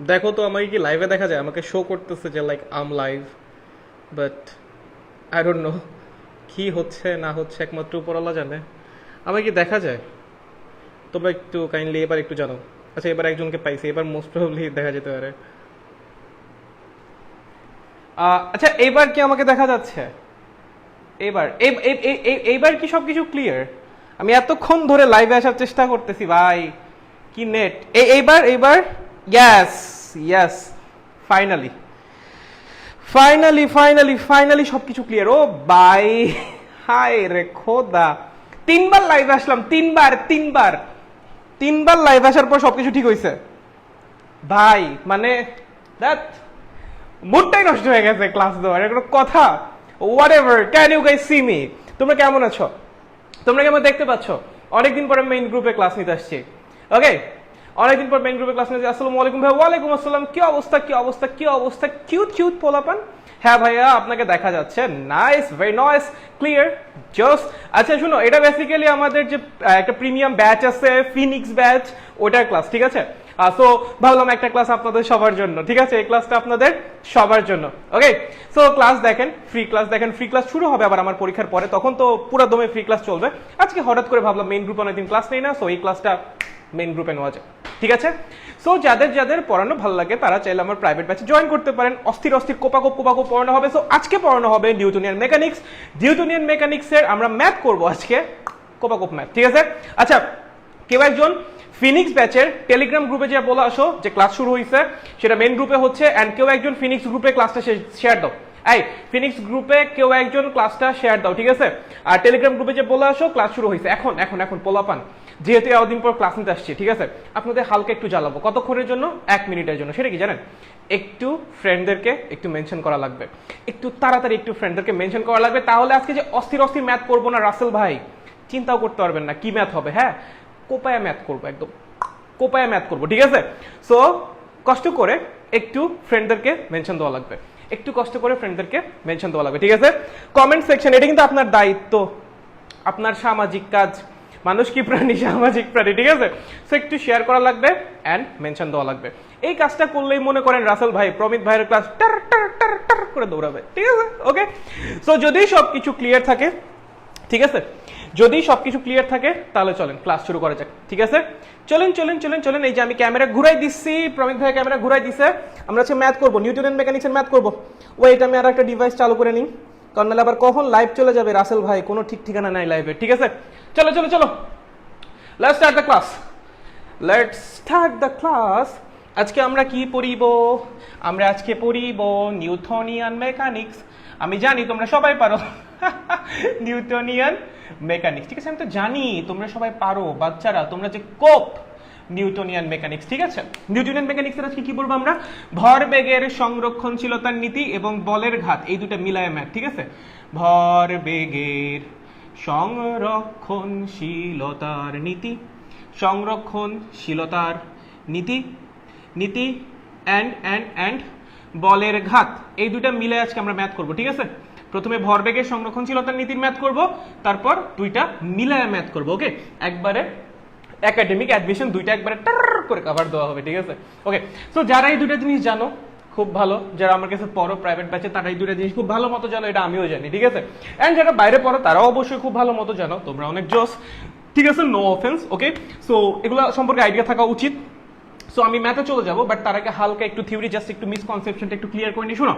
দেখো তো আমাকে কি লাইভে দেখা যায়? আমাকে শো করতেছে যে like I'm live, but I don't know কি হচ্ছে না হচ্ছে, একমাত্র উপরওয়ালা জানে। আমাকে কি দেখা যায়? তোমরা একটু কাইন্ডলি এবার একটু জানো। আচ্ছা, এবার একজনকে পাইছি, এবার মোস্ট প্রবাবলি দেখা যেতে পারে। আচ্ছা, এইবার কি আমাকে দেখা যাচ্ছে? এইবার এইবার কি সবকিছু ক্লিয়ার? আমি এতক্ষণ ধরে লাইভে আসার চেষ্টা করতেছি ভাই, কি নেট। এইবার এইবার yes yes, finally finally finally finally সবকিছু ক্লিয়ার। ও ভাই, হায় রে খোদা, তিনবার লাইভে আসলাম, তিনবার তিনবার তিনবার লাইভ আসার পর সবকিছু ঠিক হয়েছে ভাই। মানে দ্যাট মুডটাই নষ্ট হয়ে গেছে ক্লাস দেওয়ার, কোনো কথা। Whatever, can you guys see me? তোমরা কেমন আছো? তোমরা কেমন দেখতে পাচ্ছ? অনেকদিন পরে মেইন গ্রুপে ক্লাস নিতে আসছি। ওকে, অনেকদিন পর মেইন গ্রুপে ক্লাস নিতে। আসসালামু আলাইকুম ভাই। ওয়ালাইকুম আসসালাম। কি অবস্থা কি অবস্থা কি অবস্থা? কিউট কিউট পোলাপান। হ্যাঁ ভাইয়া, আপনাকে দেখা যাচ্ছে। নাইস, ভেরি নাইস, ক্লিয়ার, জোস। আচ্ছা শুনো, এটা বেসিক্যালি আমাদের যে একটা প্রিমিয়াম ব্যাচ আছে, ফিনিক্স ব্যাচ, ওটার ক্লাস, ঠিক আছে? সো ভাবলাম একটা ক্লাস আপনাদের সবার জন্য, ঠিক আছে? এই ক্লাসটা আপনাদের সবার জন্য। ওকে, সো ক্লাস দেখেন, ফ্রি ক্লাস দেখেন। ফ্রি ক্লাস শুরু হবে আবার আমার পরীক্ষার পরে, তখন তো পুরো দমে ফ্রি ক্লাস চলবে। আজকে হঠাৎ করে ভাবলাম মেইন গ্রুপে অনেকদিন ক্লাস নেই না, সো এই ক্লাসটা মেইন গ্রুপে নেওয়া যায়, ঠিক আছে? সো যাদের যাদের পড়ানো ভালো লাগে তারা চাইলে আমার প্রাইভেট ব্যাচে জয়েন করতে পারেন। অস্থির অস্থির কোপাকোপ কোপাকোপ পড়ানো হবে। সো আজকে পড়ানো হবে নিউটনিয়ান মেকানিক্স। নিউটনিয়ান মেকানিক্সের আমরা ম্যাথ করব আজকে, কোপাকোপ ম্যাথ, ঠিক আছে? আচ্ছা, কেউ একজন ফিনিক্স ব্যাচের টেলিগ্রাম গ্রুপে যে বলে আসো যে ক্লাস শুরু হয়েছে, সেটা মেইন গ্রুপে হচ্ছে। এন্ড কেউ একজন ফিনিক্স গ্রুপে ক্লাসটা শেয়ার দাও। এই ফিনিক্স গ্রুপে কেউ একজন ক্লাসটা শেয়ার দাও, ঠিক আছে? আর টেলিগ্রাম গ্রুপে যে বলে আসো ক্লাস শুরু হয়েছে। এখন এখন এখন পোলাপান, যেহেতু এতদিন পর ক্লাস নিতে আসছি, ঠিক আছে? আপনাদের হালকা একটু জ্বালাবো। কতক্ষণের জন্য? 1 মিনিটের জন্য। সেটা কি জানেন? একটু ফ্রেন্ডদেরকে একটু মেনশন করা লাগবে, একটু তাড়াতাড়ি একটু ফ্রেন্ডদেরকে মেনশন করা লাগবে। তাহলে আজকে যে অস্থির অস্থির ম্যাথ করবো না রাসেল ভাই, চিন্তাও করতে পারবেন না কি ম্যাথ হবে। হ্যাঁ, কোপায়া ম্যাথ করবো, একদম কোপায়া ম্যাথ করবো, ঠিক আছে? সো কষ্ট করে একটু ফ্রেন্ডদেরকে মেনশন দেওয়া লাগবে, একটু কষ্ট করে ফ্রেন্ডদেরকে মেনশন দেওয়া লাগবে, ঠিক আছে? কমেন্ট সেকশন, এটা কিন্তু আপনার দায়িত্ব, আপনার সামাজিক কাজ। মানুষ কি প্রাণী? সামাজিক প্রাণী, ঠিক আছে? সো একটু শেয়ার করা লাগবে এন্ড মেনশন দেওয়া লাগবে। এই কাজটা করলেই মনে করেন রাসেল ভাই প্রমিত ভাইয়ের ক্লাস টার টার টার টার করে দৌড়াবে, ঠিক আছে? ওকে, সো যদি সবকিছু ক্লিয়ার থাকে, ঠিক আছে, যদি সবকিছু ক্লিয়ার থাকে তাহলে চলেন ক্লাস শুরু করা যাক, ঠিক আছে? চলেন চলেন চলেন চলেন। এই যে আমি ক্যামেরা ঘুরাই দিচ্ছি, প্রমিত ভাই ক্যামেরা ঘুরাই দিছে। আমরা হচ্ছে ম্যাথ করবো, নিউটনিয়ান মেকানিক্সের ম্যাথ করবো। ওয়েট, আমি আর একটা ডিভাইস চালু করে নিই, কারণ নাহলে আবার কখন লাইভ চলে যাবে রাসেল ভাই, কোনো ঠিক ঠিকানা নাই লাইভে, ঠিক আছে? চলো চলো চলো, let's start the class, let's start the class. আজকে আমরা কি পড়িব? আমরা আজকে পড়িব নিউটনিয়ান মেকানিক্স। আমি জানি তোমরা সবাই পারো নিউটনিয়ান মেকানিক্স, ঠিক আছে? আমি তো জানি তোমরা সবাই পারো বাচ্চারা, তোমরা যে কোপ নিউটনিয়ান মেকানিক্স, ঠিক আছে? নিউটনিয়ান মেকানিক্সের আজকে কি বলবো আমরা? ভরবেগের সংরক্ষণশীলতার নীতি এবং বলের ঘাত, এই দুটো মিলায় ম্যাথ, ঠিক আছে? ভরবেগের সংরক্ষণশীলতার নীতি, সংরক্ষণশীলতার নীতি, নীতি এন্ড বলের ঘাত, এই দুটা মিলে আজকে আমরা ম্যাথ করব, ঠিক আছে? প্রথমে ভরবেগের সংরক্ষণশীলতার নীতির ম্যাথ করব, তারপর দুইটা মিলায় ম্যাথ করব। ওকে, একবারে একাডেমিক অ্যাডমিশন দুইটা একবারে টার করে কভার দেওয়া হবে, ঠিক আছে? ওকে, সো যারা এই দুটা জিনিস জানো খুব ভালো, যারা আমার কাছে পড়ো প্রাইভেট ব্যাচে, তারা এই দুটা জিনিস খুব ভালো মতো জানো, এটা আমিও জানি, ঠিক আছে? এন্ড যারা বাইরে পড়ো তারাও অবশ্যই খুব ভালো মতো জানো, তোমরা অনেক জোস, ঠিক আছে? নো অফেন্স, ওকে? সো এগুলো সম্পর্কে আইডিয়া থাকা উচিত। সো আমি ম্যাথে চলে যাবো, বাট তার আগে হালকা একটু থিওরি, জাস্ট একটু মিসকনসেপশনটা একটু ক্লিয়ার করে নি। শোনো,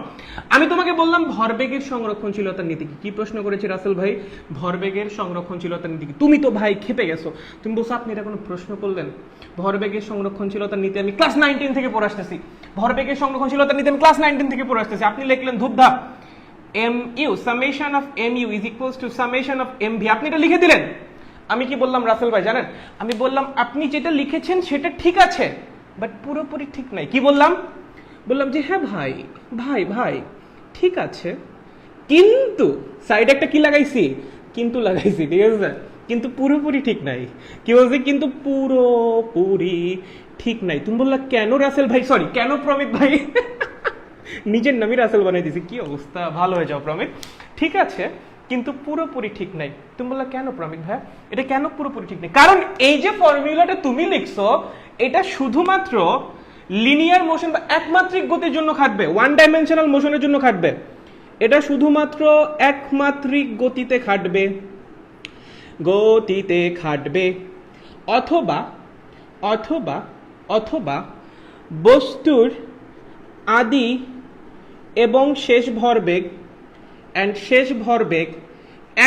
আমি তোমাকে বললাম ভরবেগের সংরক্ষণশীলতার নীতি কি প্রশ্ন করেছি রাসেল ভাই? ভরবেগের সংরক্ষণশীলতার নীতি কি? তুমি তো ভাই খেপে গেছো, তুমি বলছো আপনি এটা কোনো প্রশ্ন করলেন? ভরবেগের সংরক্ষণশীলতার নীতি আমি ক্লাস 19 থেকে পড়ে আসতেছি, ভরবেগের সংরক্ষণশীলতার নীতি আমি ক্লাস 19 থেকে পড়ে আসতেছি। আপনি লিখলেন ধুপধাপ mu summation of mu is equals to summation of mv, আপনি এটা লিখে দিলেন। আমি কি বললাম রাসেল ভাই জানেন? আমি বললাম আপনি যেটা লিখেছেন সেটা ঠিক আছে, বাট পুরোপুরি ঠিক নাই। কি বললাম? বললাম যে হ্যাঁ ভাই ভাই ভাই ঠিক আছে, কিন্তু সাইডে একটা কি লাগাইছি? কিন্তু লাগাইছি, ঠিক আছে? কিন্তু পুরোপুরি ঠিক নাই। কি বলছি? কিন্তু পুরোপুরি ঠিক নাই। তুমি বললা কেন রাসেল ভাই, সরি কেন প্রমিত ভাই নিজের নামই রাসেল বানাই দিছি। কি অবস্থা, ভালো হয়ে যাও প্রমিত। ঠিক আছে, কিন্তু পুরোপুরি ঠিক নাই। তুমি বললা কেন প্রমিত ভাই, এটা কেন পুরোপুরি ঠিক নেই? কারণ এই যে ফর্মুলাটা তুমি লিখছো, এটা শুধুমাত্র লিনিয়ার মোশন বা একমাত্রিক গতির জন্য খাটবে, ওয়ান ডাইমেনশনাল মোশনের জন্য খাটবে, এটা শুধুমাত্র একমাত্রিক গতিতে খাটবে, গতিতে খাটবে, অথবা অথবা অথবা বস্তুর আদি এবং শেষ ভরবেগ অ্যান্ড শেষ ভরবেগ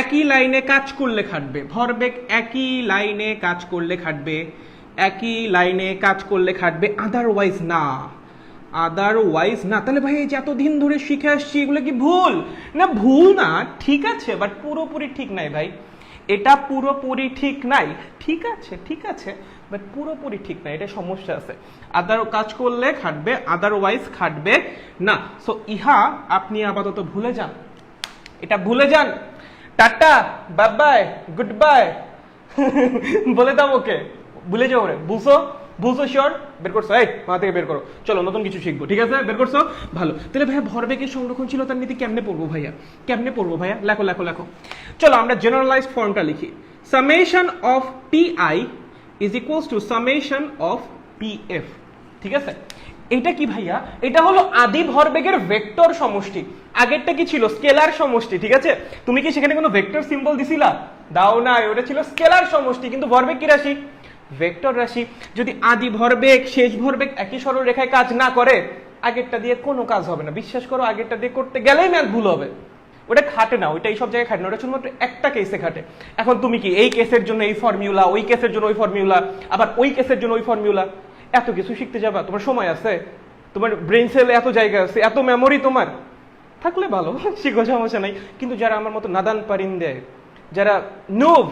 একই লাইনে কাজ করলে খাটবে, ভরবেগ একই লাইনে কাজ করলে খাটবে, একই লাইনে কাজ করলে খাটবে, আদারওয়াইজ না, আদারওয়াইজ না। তাহলে ভাই এই যে এতদিন ধরে শিখে আসছি এগুলো কি ভুল? না ভুল না, ঠিক আছে, বাট পুরোপুরি ঠিক নাই ভাই, এটা পুরোপুরি ঠিক নাই, ঠিক আছে ঠিক আছে, বাট পুরোপুরি ঠিক নাই, এটা সমস্যা আছে। আদার কাজ করলে খাটবে, আদারওয়াইজ খাটবে না। সো ইহা আপনি আপাতত ভুলে যান, এটা ভুলে যান, tata bye bye good bye বলে দাও ওকে, ভুলে যাও রে, বুঝছো বুঝছো শিওর? বের করছো? এই মা থেকে বের করো, চলো নতুন কিছু শিখবো, ঠিক আছে? বের করছো, ভালো। তাহলে ভাইয়া ভরবেগের সংরক্ষণশীলতার নীতি কেমনে পড়বো ভাইয়া, কেমনে পড়বো ভাইয়া? লেখো লেখো লেখো, চলো আমরা জেনারেলাইজড ফর্মটা লিখি। Summation of PI is equals two summation of PF, ঠিক আছে? এটা কি ভাইয়া? এটা হলো আদি ভরবেগের ভেক্টর সমষ্টি। আগেরটা কি ছিল? স্কেলার সমষ্টি, ঠিক আছে? তুমি কি সেখানে কোনো ভেক্টর সিম্বল দিছিলা? দাও না, ওটা ছিল স্কেলার সমষ্টি, কিন্তু ভরবেগ কি রাশি? ভেক্টর রাশি। যদি আদি ভরবেগ শেষ ভরবেগ একই সরলরেখায় কাজ না করে, আগেরটা দিয়ে কোনো কাজ হবে না, বিশ্বাস করো, আগেরটা দিয়ে করতে গেলেই ম্যাথ ভুল হবে। ওটা খাটে না, ওইটা এই সব জায়গায় খাটে না, ওটা শুধুমাত্র একটা কেসে খাটে। এখন তুমি কি এই কেসের জন্য এই ফর্মুলা, ওই কেসের জন্য ওই ফর্মুলা, আবার ওই কেসের জন্য ওই ফর্মুলা, এত কিছু শিখতে যাবা? তোমার সময় আছে? তোমার ব্রেন সেলে এত জায়গা আছে, এত মেমোরি তোমার থাকলে ভালো, শিখো, সমস্যা নাই। কিন্তু যারা আমার মতো নাদান পারিন্দে, যারা নোভ,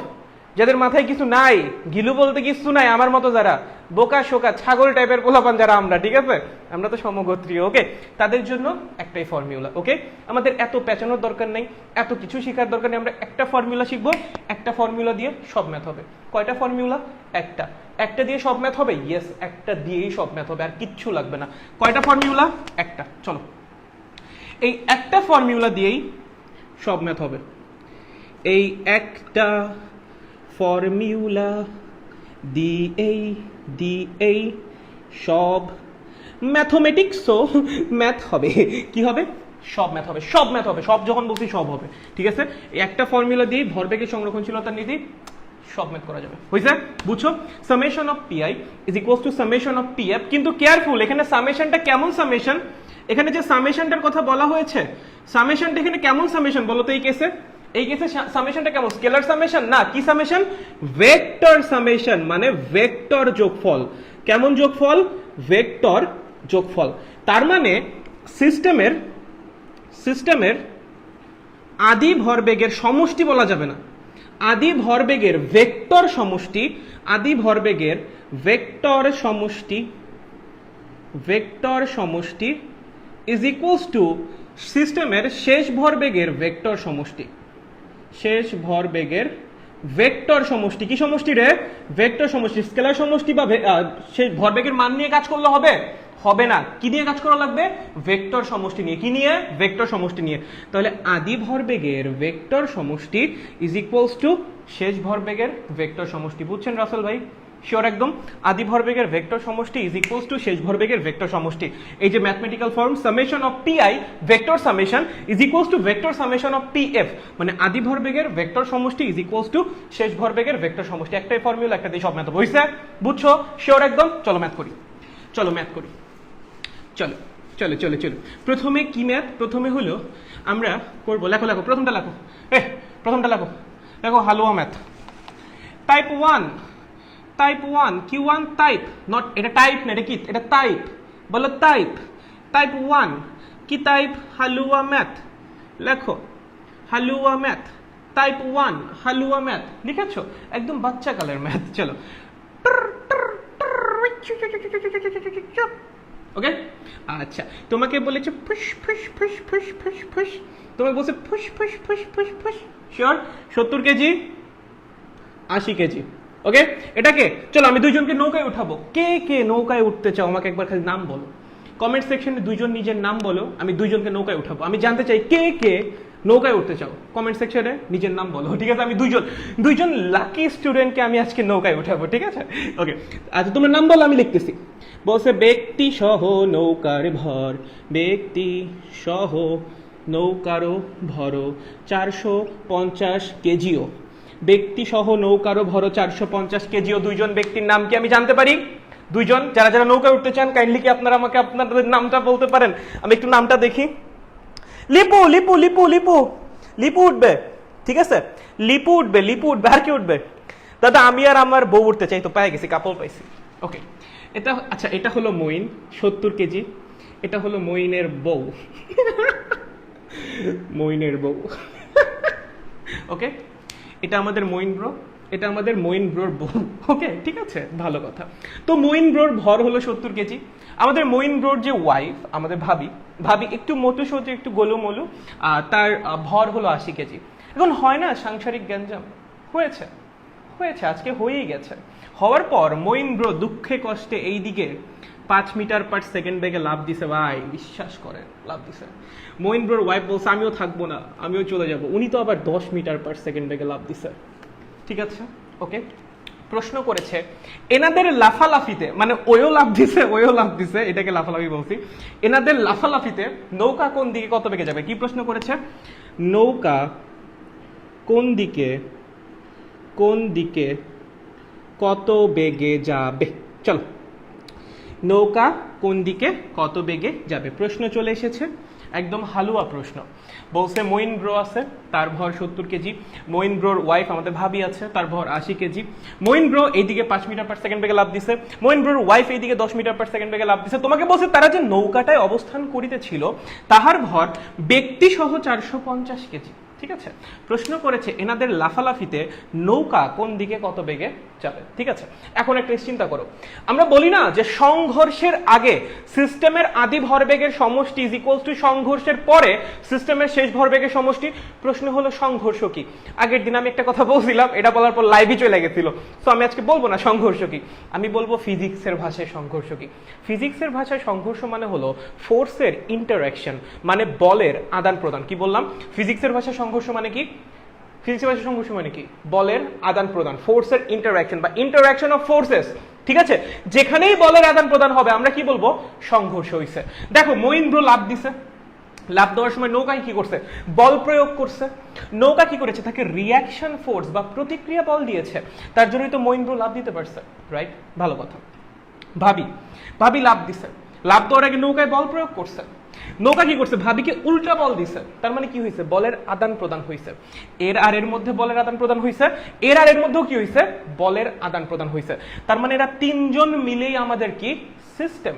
যাদের মাথায় কিছু নাই, গিলু বলতে কিছু নাই, আমার মতো যারা বোকা শোকা ছাগল টাইপের পোলাপান যারা আমরা, ঠিক আছে? আমরা তো সমগোত্রীয়, ওকে? তাদের জন্য একটাই ফর্মুলা, ওকে? আমাদের এত পেঁচানোর দরকার নেই, এত কিছু শেখার দরকার নেই, আমরা একটা ফর্মুলা শিখবো, একটা ফর্মুলা দিয়ে সব ম্যাথ হবে। কয়টা ফর্মুলা? একটা। একটা দিয়ে সব ম্যাথ হবে? ইয়েস, একটা দিয়েই সব ম্যাথ হবে, আর কিচ্ছু লাগবে না। কয়টা ফর্মুলা? একটা। চলো, এই একটা ফর্মুলা দিয়েই সব ম্যাথ হবে, এই একটা ফর্মুলা দিয়েই সব ম্যাথমেটিক্সও ম্যাথ হবে। কি হবে? সব ম্যাথ হবে, সব ম্যাথ হবে, সব যখন বলছি সব হবে, ঠিক আছে? এই একটা ফর্মুলা দিয়ে ভরবেগের সংরক্ষণশীলতার নীতি সব ম্যাথ করা যাবে, বুঝছে? বুঝছো? Summation of PI is equals two summation of PF. কিন্তু কেয়ারফুল, এখানে সামেশনটা কেমন সামেশন? এখানে যে সামেশনটার কথা বলা হয়েছে, সামেশনটা এখানে কেমন সামেশন বলো তো? এই কেসে, এই কেসে সামেশনটা কেমন? স্কেলার সামেশন না, কি সামেশন? ভেক্টর সামেশন, মানে ভেক্টর যোগফল। কেমন যোগফল? ভেক্টর যোগফল। তার মানে সিস্টেমের আদি ভরবেগের সমষ্টি বলা যাবে না, আদি ভরবেগের ভেক্টর সমষ্টি, আদি ভরবেগের ভেক্টর সমষ্টি ইজ ইকুয়ালস টু সিস্টেমের শেষ ভরবেগের ভেক্টর সমষ্টি। শেষ ভরবেগের ভেক্টর সমষ্টি, কি সমষ্টি রে? ভেক্টর সমষ্টি। স্কেলার সমষ্টি বা শেষ ভরবেগের মান নিয়ে কাজ করলে হবে? হবে না। কি নিয়ে কাজ করা লাগবে? ভেক্টর সমষ্টি নিয়ে। কি নিয়ে? ভেক্টর সমষ্টি নিয়ে। তাহলে আদি ভরবেগের ভেক্টর সমষ্টি ইজ ইকুয়ালস টু শেষ ভরবেগের ভেক্টর সমষ্টি। বুঝছেন রাসেল ভাই? শিওর একদম? আদি ভরবেগের ভেক্টর সমষ্টি ইজ ইকুয়ালস টু শেষ ভরবেগের ভেক্টর সমষ্টি। এই যে mathematical form, summation of PI vector summation is equals two vector summation of PF, মানে আদি ভরবেগের ভেক্টর সমষ্টি ইজ ইকুয়ালস টু শেষ ভরবেগের ভেক্টর সমষ্টি। একটাই ফর্মুলা, একটা দিয়ে সব ম্যাথ হবে, বুঝছে? বুঝছো? শিওর একদম? চলো ম্যাথ করি, চলো ম্যাথ করি, চলো চলো চলো চলো। প্রথমে কি ম্যাথ? প্রথমে হলো আমরা করবো, লেখো লেখো, প্রথমটা লেখো, প্রথমটা লেখো, লেখো হালুয়া math. Type 1, type 1, Q1 type, not, এটা টাইপ না, এটা কি? এটা টাইপ, বলো টাইপ। টাইপ 1 কি টাইপ? হালুয়া ম্যাথ। লেখো হালুয়া ম্যাথ, টাইপ 1 হালুয়া ম্যাথ। লিখেছো? একদম বাচ্চা কালের ম্যাথ। চলো, ওকে? আচ্ছা, তোমাকে বলেছে ফুস ফুস ফুস ফুস ফুস ফুস, তোমাকে বলছে ফুস ফুস ফুস ফুস ফুস। শিওর? 70 কেজি, 80 কেজি, ওকে? এটাকে চলো আমি দুইজনকে নৌকায় উঠাবো। কে কে নৌকায় উঠতে চাও? আমাকে একবার খালি নাম বলো, কমেন্ট সেকশনে দুইজন নিজের নাম বলো, আমি দুইজনকে নৌকায় উঠাবো। আমি জানতে চাই কে কে নৌকায় উঠতে চাও, কমেন্ট সেকশনে নিজের নাম বলো, ঠিক আছে? আমি দুইজন লাকি স্টুডেন্টকে আমি আজকে নৌকায় উঠাবো, ঠিক আছে? ওকে, আচ্ছা তোমার নাম বলো, আমি লিখতেছি। বলছে ব্যক্তি সহ নৌকার ভর, ব্যক্তি সহ নৌকারও ভর 450 কেজিও, ব্যক্তি সহ নৌকারও ভর 450 কেজিও। দুইজন ব্যক্তির নাম কি আমি জানতে পারি? দুইজন, যারা যারা নৌকায় উঠতে চান কাইন্ডলি কি আপনারা আমাকে আপনাদের নামটা বলতে পারেন? আমি একটু নামটা দেখি। লিপু লিপু লিপু লিপু লিপু উঠবে, ঠিক আছে? লিপু উঠবে, লিপু উঠবে। আর কি উঠবে? দাদা আমি আর আমার বউ উঠতে চাই, তো পেয়ে গেছি, কাপড় পাইছি। ওকে, এটা আচ্ছা, এটা হলো মইন 70 কেজি, এটা হলো মইনের বউ মইনের বউ ওকে, এটা আমাদের মইন ব্রো, এটা আমাদের মইন ব্রোর বউ। ওকে, ঠিক আছে, ভালো কথা। তো মইন ব্রোর ভর হলো 70 কেজি। আমাদের মইন ব্রোর যে ওয়াইফ, আমাদের ভাবি, ভাবি একটু মতো সোজে, একটু গোলুমলু, তার ভর হলো 80 কেজি। এখন হয় না সাংসারিক গ্যাঞ্জাম? হয়েছে, হয়েছে, আজকে হয়েই গেছে। হওয়ার পর মইন ব্রো দুঃখে কষ্টে এই দিকে 5 মিটার পার সেকেন্ড বেগে লাভ দিছে। ভাই বিশ্বাস করেন, লাভ দিছে। মইন ব্রোর ওয়াইফ বলছে আমিও থাকবো না, আমিও চলে যাব। উনি তো আবার 10 মিটার পার সেকেন্ড বেগে লাভ দিছে, ঠিক আছে? ওকে, প্রশ্ন করেছে এনাদের লাফালাফিতে, মানে ওয়ও লাভ দিছে, এটাকে লাফালাফি বলছি। এনাদের লাফালাফিতে নৌকা কোন দিকে কত বেগে যাবে? কি প্রশ্ন করেছে? নৌকা কোন দিকে কত বেগে যাবে? চলো, নৌকা কোন দিকে কত বেগে যাবে, প্রশ্ন চলে এসেছে। একদম হালুয়া প্রশ্ন। বলছে মইন ব্রো আছে, তার ভর 70 কেজি। মইন ব্রোর ওয়াইফ আমাদের ভাবি আছে, তার ভর 80 কেজি। মইন ব্রো এইদিকে 5 মিটার পার সেকেন্ড বেগে লাভ দিছে, মইন ব্রোর ওয়াইফ এইদিকে 10 মিটার পার সেকেন্ড বেগে লাভ দিছে। তোমাকে বলছে তারা যে নৌকাটায় অবস্থান করিতেছিল তাহার ভর ব্যক্তি সহ 450 কেজি, ঠিক আছে? প্রশ্ন করেছে এনাদের লাফালাফিতে নৌকা কোন দিকে কত বেগে যাবে, ঠিক আছে? এখন একটা চিন্তা করো, আমরা বলি না যে সংঘর্ষের আগে সিস্টেমের আদি ভরবেগের সমষ্টি ইজ ইকুয়ালস টু সংঘর্ষের পরে সিস্টেমের শেষ ভরবেগের সমষ্টি। প্রশ্ন হলো সংঘর্ষ কি? আগের দিন আমি একটা কথা বলছিলাম, এটা বলার পর লাইভই চলে গেছিল, তো আমি আজকে বলবো না সংঘর্ষ কি, আমি বলবো ফিজিক্সের ভাষায় সংঘর্ষ কি। ফিজিক্সের ভাষায় সংঘর্ষ মানে হলো ফোর্সের ইন্টারঅ্যাকশন, মানে বলের আদান প্রদান। কি বললাম? ফিজিক্সের ভাষায় সংঘর্ষ মানে কি? ফিজিক্সের ভাষায় সংঘর্ষ মানে কি? বলের আদান প্রদান, ফোর্সের ইন্টারঅ্যাকশন বা ইন্টারঅ্যাকশন অফ ফোর্সেস, ঠিক আছে? যেখানেই বলের আদান প্রদান হবে আমরা কি বলবো? সংঘর্ষ হইছে। দেখো মইন ব্রো লাভ দিছে, লাভ দেওয়ার সময় নৌকায় কি করছে? বল প্রয়োগ করছে। নৌকা কি করেছে? তাকে রিঅ্যাকশন ফোর্স বা প্রতিক্রিয়া বল দিয়েছে, তার জন্যই তো মইন ব্রো লাভ দিতে পারছে, রাইট? ভালো কথা। ভাবি লাভ দিছে, লাভ দেওয়ার আগে নৌকায় বল প্রয়োগ করছে। নৌকা কি করছে? ভাবিকে উল্টা বল দিছে, তার মানে কি হয়েছে? বলের আদান প্রদান হয়েছে। এর আর এর মধ্যে বলের আদান প্রদান হয়েছে, এর আর এর মধ্যেও কি হয়েছে? বলের আদান প্রদান হয়েছে। তার মানে এরা তিনজন মিলেই আমাদের কি? সিস্টেম।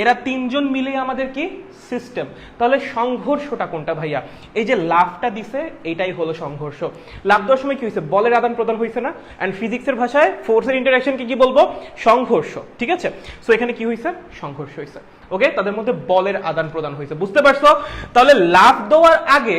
এরা তিনজন মিলেই আমাদের কি? সিস্টেম। তাহলে সংঘর্ষটা কোনটা ভাইয়া? এই যে লাভটা দিছে এটাই হলো সংঘর্ষ। লাভ দেওয়ার সময় কি হয়েছে? বলের আদান প্রদান হয়েছে না? এন্ড ফিজিক্সের ভাষায় ফোর্সের ইন্টারঅ্যাকশনকে কি বলবো? সংঘর্ষ, ঠিক আছে? সো এখানে কি হয়েছে? সংঘর্ষ হয়েছে। ওকে, তাদের মধ্যে বলের আদান প্রদান হয়েছে, বুঝতে পারছো? তাহলে লাভ দেওয়ার আগে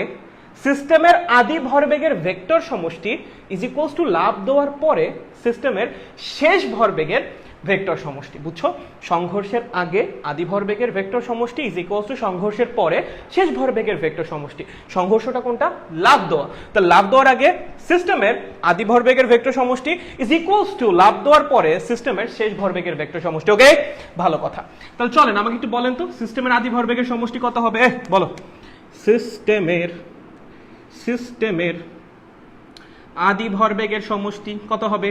সিস্টেমের আদি ভরবেগের ভেক্টর সমষ্টি ইজ ইকুয়ালস টু লাভ দেওয়ার পরে সিস্টেমের শেষ ভরবেগের ভেক্টর সমষ্টি। বুঝছো? সংঘর্ষের আগে আদি ভরবেগের ভেক্টর সমষ্টি ইজ ইকুয়ালস টু সংঘর্ষের পরে শেষ ভরবেগের ভেক্টর সমষ্টি। সংঘর্ষটা কোনটা? লাভ দেওয়া। তো লাভ দেওয়ার আগে সিস্টেমের আদি ভরবেগের ভেক্টর সমষ্টি ইজ ইকুয়ালস টু লাভ দেওয়ার পরে সিস্টেমের শেষ ভরবেগের ভেক্টর সমষ্টি। ওকে, ভালো কথা। তাহলে চলেন আমাকে একটু বলেন তো সিস্টেমের আদি ভরবেগের সমষ্টি কত হবে? বলো। সিস্টেমের আদি ভরবেগের সমষ্টি কত হবে?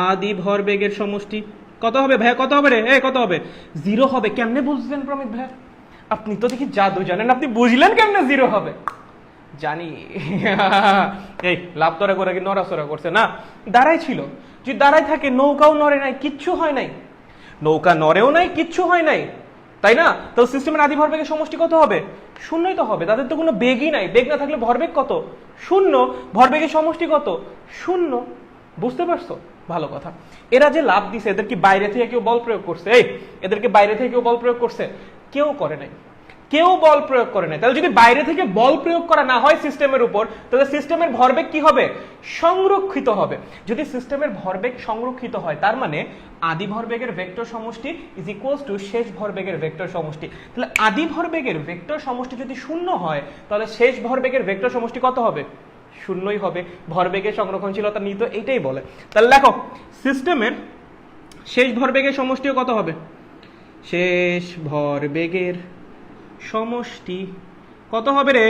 আদি ভরবেগের সমষ্টি কত হবে ভাইয়া? কত হবে রে? কত হবে? 0 হবে। কেমনে বুঝলেন প্রমিত ভাইয়া? আপনি তো দেখি জাদু জানেন, আপনি বুঝলেন কেমনে 0 হবে? জানি। এই লাভ ধরা করে কি নড়াচড়া করছে না? দাঁড়াই ছিল। যদি দাঁড়াই থাকে নৌকাও নড়ে নাই, কিচ্ছু হয় নাই। নৌকা নড়েও নাই, কিচ্ছু হয় নাই, তাই না? তো সিস্টেমের আদি ভরবেগের সমষ্টি কত হবে? শূন্যই তো হবে। তাদের তো কোনো বেগই নাই। বেগ না থাকলে ভরবেগ কত? 0। ভরবেগের সমষ্টি কত? 0। বুঝতে পারছো? ভালো কথা। এরা যে লাভ দিছে এদের কি বাইরে থেকে কেউ বল প্রয়োগ করছে? এদেরকে বাইরে থেকে কেউ বল প্রয়োগ করছে? কেউ করে নাই। কেউ বল প্রয়োগ করে না। তাহলে যদি বাইরে থেকে বল প্রয়োগ করা না হয় সিস্টেমের উপর, তাহলে সিস্টেমের ভরবেগ কি হবে? সংরক্ষিত হবে। যদি সিস্টেমের ভরবেগ সংরক্ষিত হয়, তার মানে আদি ভরবেগের ভেক্টর সমষ্টি ইজ ইকুয়ালস টু শেষ ভরবেগের ভেক্টর সমষ্টি। তাহলে আদি ভরবেগের ভেক্টর সমষ্টি যদি শূন্য হয়, তাহলে শেষ ভরবেগের ভেক্টর সমষ্টি কত হবে? শূন্যই হবে। ভরবেগের সংরক্ষণশীলতা নীতি তো এইটাই বলে। তাহলে দেখো সিস্টেমের শেষ ভরবেগের সমষ্টিও কত হবে? শেষ ভরবেগের সমষ্টি কত হবে রে?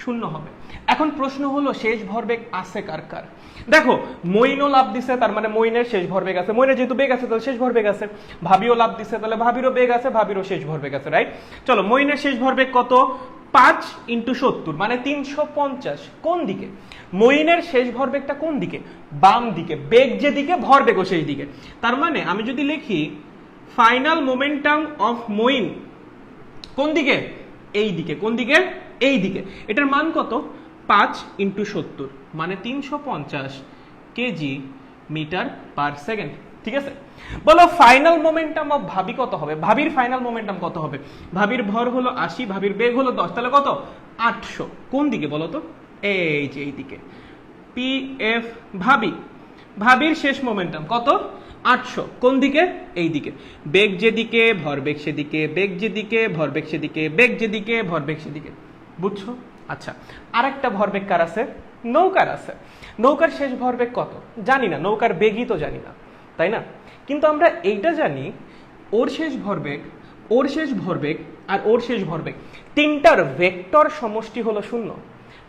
শূন্য হবে। এখন প্রশ্ন হলো শেষ ভরবেগ আছে কার কার? দেখো মইনও লাভ দিছে, তার মানে মইনের শেষ ভরবেগ আছে। মইনের যেহেতু বেগ আছে তাহলে শেষ ভরবেগ আছে। ভাবিও লাভ দিছে, তাহলে ভাবিরও বেগ আছে, ভাবিরও শেষ ভরবেগ আছে, রাইট? চলো, মইনের শেষ ভরবেগ কত? 5 × 70 মানে 350। কোন দিকে? মইনের শেষ ভরবেগটা কোন দিকে? বাম দিকে। বেগ যেদিকে, ভরবেগও সেই দিকে। তার মানে আমি যদি লিখি ফাইনাল মোমেন্টাম অফ মইন কোন দিকে? এই দিকে। কোন দিকে? এই দিকে। এটার মান কত? 5 × 70 মানে 350 কেজি মিটার পার সেকেন্ড। ঠিক আছে, বলো ফাইনাল মোমেন্টাম অফ ভাবি কত হবে? ভাবির ফাইনাল মোমেন্টাম কত হবে? ভাবির ভর হলো 80, ভাবির বেগ হলো 10, তাহলে কত? 800। কোন দিকে বলো তো? এই যে এই দিকে। পি এফ ভাবি, ভাবির শেষ মোমেন্টাম কত? 800। কোন দিকে? এই দিকে। বেগ যেদিকে, ভরবেগ সেদিকে, বেগ যেদিকে, ভরবেগ সেদিকে, বেগ যেদিকে, ভরবেগ সেদিকে। বুঝছো? আচ্ছা, আরেকটা ভরবেগ কার আছে? নৌকার আছে। নৌকার শেষ ভরবেগ কত? জানি না, নৌকার বেগই তো জানি না, তাই না? কিন্তু আমরা এইটা জানি, ওর শেষ ভরবেগ, ওর শেষ ভরবেগ আর ওর শেষ ভরবেগ তিনটার ভেক্টর সমষ্টি হলো শূন্য।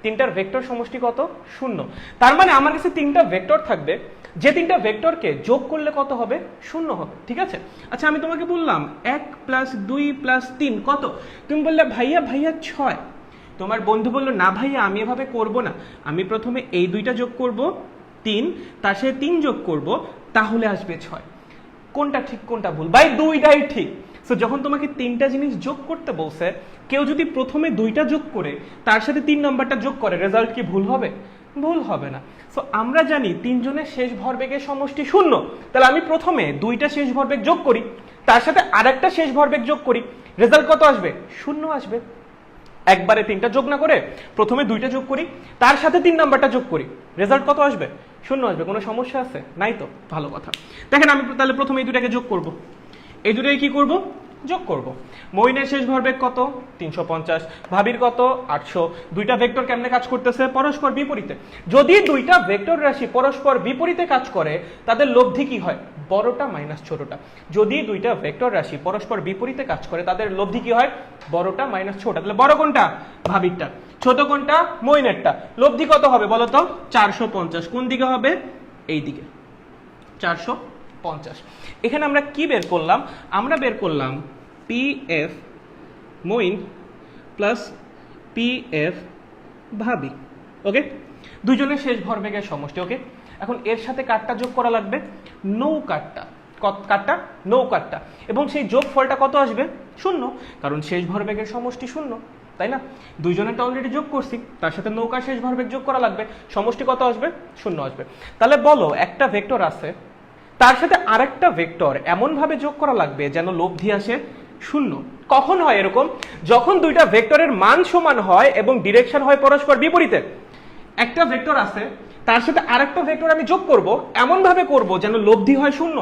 তিনটার ভেক্টর সমষ্টি কত? শূন্য। তার মানে আমার কাছে তিনটা ভেক্টর থাকবে, যে তিনটা ভেক্টরকে যোগ করলে কত হবে? শূন্য হবে। ঠিক আছে, আচ্ছা আমি তোমাকে বললাম 1 + 2 + 3 কত? তুমি বললে ভাইয়া 6। তোমার বন্ধু বললো না ভাইয়া আমি এভাবে করব না, আমি প্রথমে এই দুইটা যোগ করব 3, তার সাথে 3 যোগ করব, তাহলে আসবে 6। কোনটা ঠিক কোনটা ভুল? ভাই দুইটাই ঠিক। সো যখন তোমাকে তিনটা জিনিস যোগ করতে বলছে, কেউ যদি প্রথমে দুইটা যোগ করে তার সাথে 3 নাম্বারটা যোগ করে, রেজাল্ট কি ভুল হবে? ভুল হবে না। সো আমরা জানি তিনজনের শেষ ভরবেগের সমষ্টি শূন্য। তাহলে আমি প্রথমে দুইটা শেষ ভরবেগ যোগ করি, তার সাথে আরেকটা শেষ ভরবেগ যোগ করি, রেজাল্ট কত আসবে? শূন্য আসবে। একবারে তিনটা যোগ না করে প্রথমে দুইটা যোগ করি, তার সাথে 3 নাম্বারটা যোগ করি, রেজাল্ট কত আসবে? শূন্য আসবে। কোনো সমস্যা আছে? নাই তো, ভালো কথা। দেখেন আমি তাহলে প্রথমে এই দুটাকে যোগ করব। এই দুটাকে কি করব? যোগ করব। মইনের শেষ ভরবেগ কত? 350। ভাবির কত? 800। দুইটা ভেক্টর কেমনে কাজ করতেছে? পরস্পর বিপরীতে। যদি দুইটা ভেক্টর রাশি পরস্পর বিপরীতে কাজ করে, তাদের লব্ধি কি হয়? বড়টা মাইনাস ছোটটা। যদি দুইটা ভেক্টর রাশি পরস্পর বিপরীতে কাজ করে, তাদের লব্ধি কি হয়? বড়টা মাইনাস ছোটটা। তাহলে বড় কোনটা? ভাবিরটা। ছোট কোনটা? মইনেরটা। লব্ধি কত হবে বলো তো? 450। কোন দিকে হবে? এই দিকে। 450। এখানে আমরা কি বের করলাম? আমরা বের করলাম P F minus plus P F ভাবি। ওকে, দুইজনের শেষ ভরবেগের সমষ্টি। ওকে, এখন এর সাথে কারটা যোগ করা লাগবে? নৌকারটা। কারটা? নৌকারটা। এবং সেই যোগ ফলটা কত আসবে? শূন্য, কারণ শেষ ভরবেগের সমষ্টি শূন্য, তাই না? দুইজনেরটা অলরেডি যোগ করছি, তার সাথে নৌকার শেষ ভরবেগ যোগ করা লাগবে, সমষ্টি কত আসবে? শূন্য আসবে। তাহলে বলো একটা ভেক্টর আছে, তার সাথে আরেকটা ভেক্টর এমন ভাবে যোগ করা লাগবে যেন লব্ধি আসে শূন্য। কখন হয় এরকম? যখন দুইটা ভেক্টরের মান সমান হয় এবং ডিরেকশন হয় পরস্পর বিপরীতে। একটা ভেক্টর আছে, তার সাথে আরেকটা ভেক্টর আমি যোগ করব, এমন ভাবে করব যেন লব্ধি হয় শূন্য।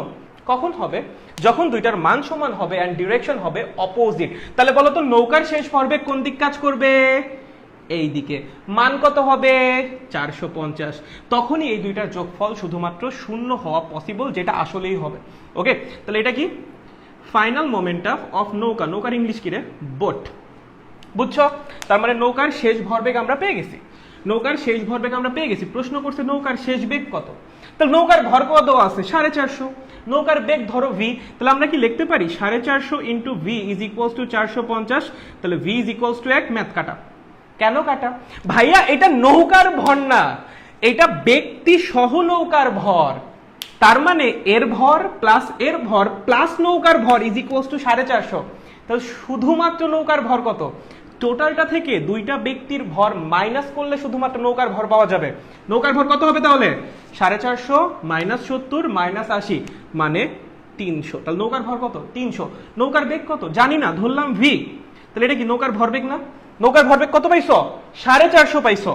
কখন হবে? যখন দুইটার মান সমান হবে এন্ড ডিরেকশন হবে অপোজিট। তাহলে বলো তো নৌকার শেষ ভরবেগ কোন দিক কাজ করবে? এই দিকে। মান কত হবে? 450। তখনই এই দুইটার যোগফল শুধুমাত্র শূন্য হওয়া পসিবল, যেটা আসলেই হবে। ওকে, তাহলে এটা কি? ফাইনাল মোমেন্টাম অফ নৌকা। নৌকার ইংলিশ কি রে? বোট। বুঝছো? তার মানে নৌকার শেষ ভরবেগ আমরা পেয়ে গেছি। নৌকার শেষ ভরবেগ আমরা পেয়ে গেছি। প্রশ্ন করছে নৌকার শেষ বেগ কত? তাহলে নৌকার ভর কত আছে? 450। নৌকার বেগ ধরো v, তাহলে আমরা কি লিখতে পারি 450 into v is equals two 450। তাহলে v is equals two 1। Math কাটা। কেন কাটা? ভাইয়া এটা নৌকার ভর না, এটা ব্যক্তি সহ নৌকার ভর। তার মানে এর ভর প্লাস এর ভর প্লাস নৌকার ভর ইজ ইকুয়ালস টু 450। তাহলে শুধুমাত্র নৌকার ভর কত? টোটালটা থেকে দুইটা ব্যক্তির ভর মাইনাস করলে শুধুমাত্র নৌকার ভর পাওয়া যাবে। নৌকার ভর কত হবে তাহলে? 450 মাইনাস 70 মাইনাস 80 মানে 300। তাহলে নৌকার ভর কত? 300। নৌকার বেগ কত? জানি না, ধরলাম v। তাহলে এটা কি নৌকার ভরবেগ না? নৌকার ভরবেগ কত পাইছো? 450 পাইছো,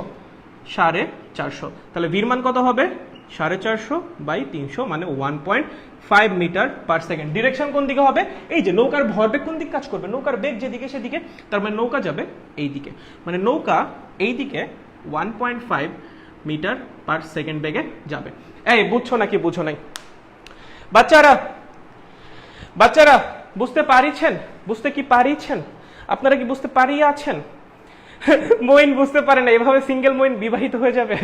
450। তাহলে ভির মান কত হবে? 450 বাই 300 মানে 1.5 মিটার পার সেকেন্ড। ডিরেকশন কোন দিকে হবে? এই যে নৌকার ভরবেগ কোন দিকে কাজ করবে, নৌকার বেগ যেদিকে সেদিকে, তার মানে নৌকা যাবে এই দিকে, মানে নৌকা এই দিকে 1.5 মিটার পার সেকেন্ড বেগে যাবে। এই বুঝছো নাকি বুঝো নাই? বাচ্চারা বাচ্চারা বুঝতে পারিছেন? বুঝতে কি পারিছেন? আপনারা কি বুঝতে পারিয়ে আছেন? মইন বুঝতে পারে না, এভাবে সিঙ্গেল মইন বিবাহিত হয়ে যাবে।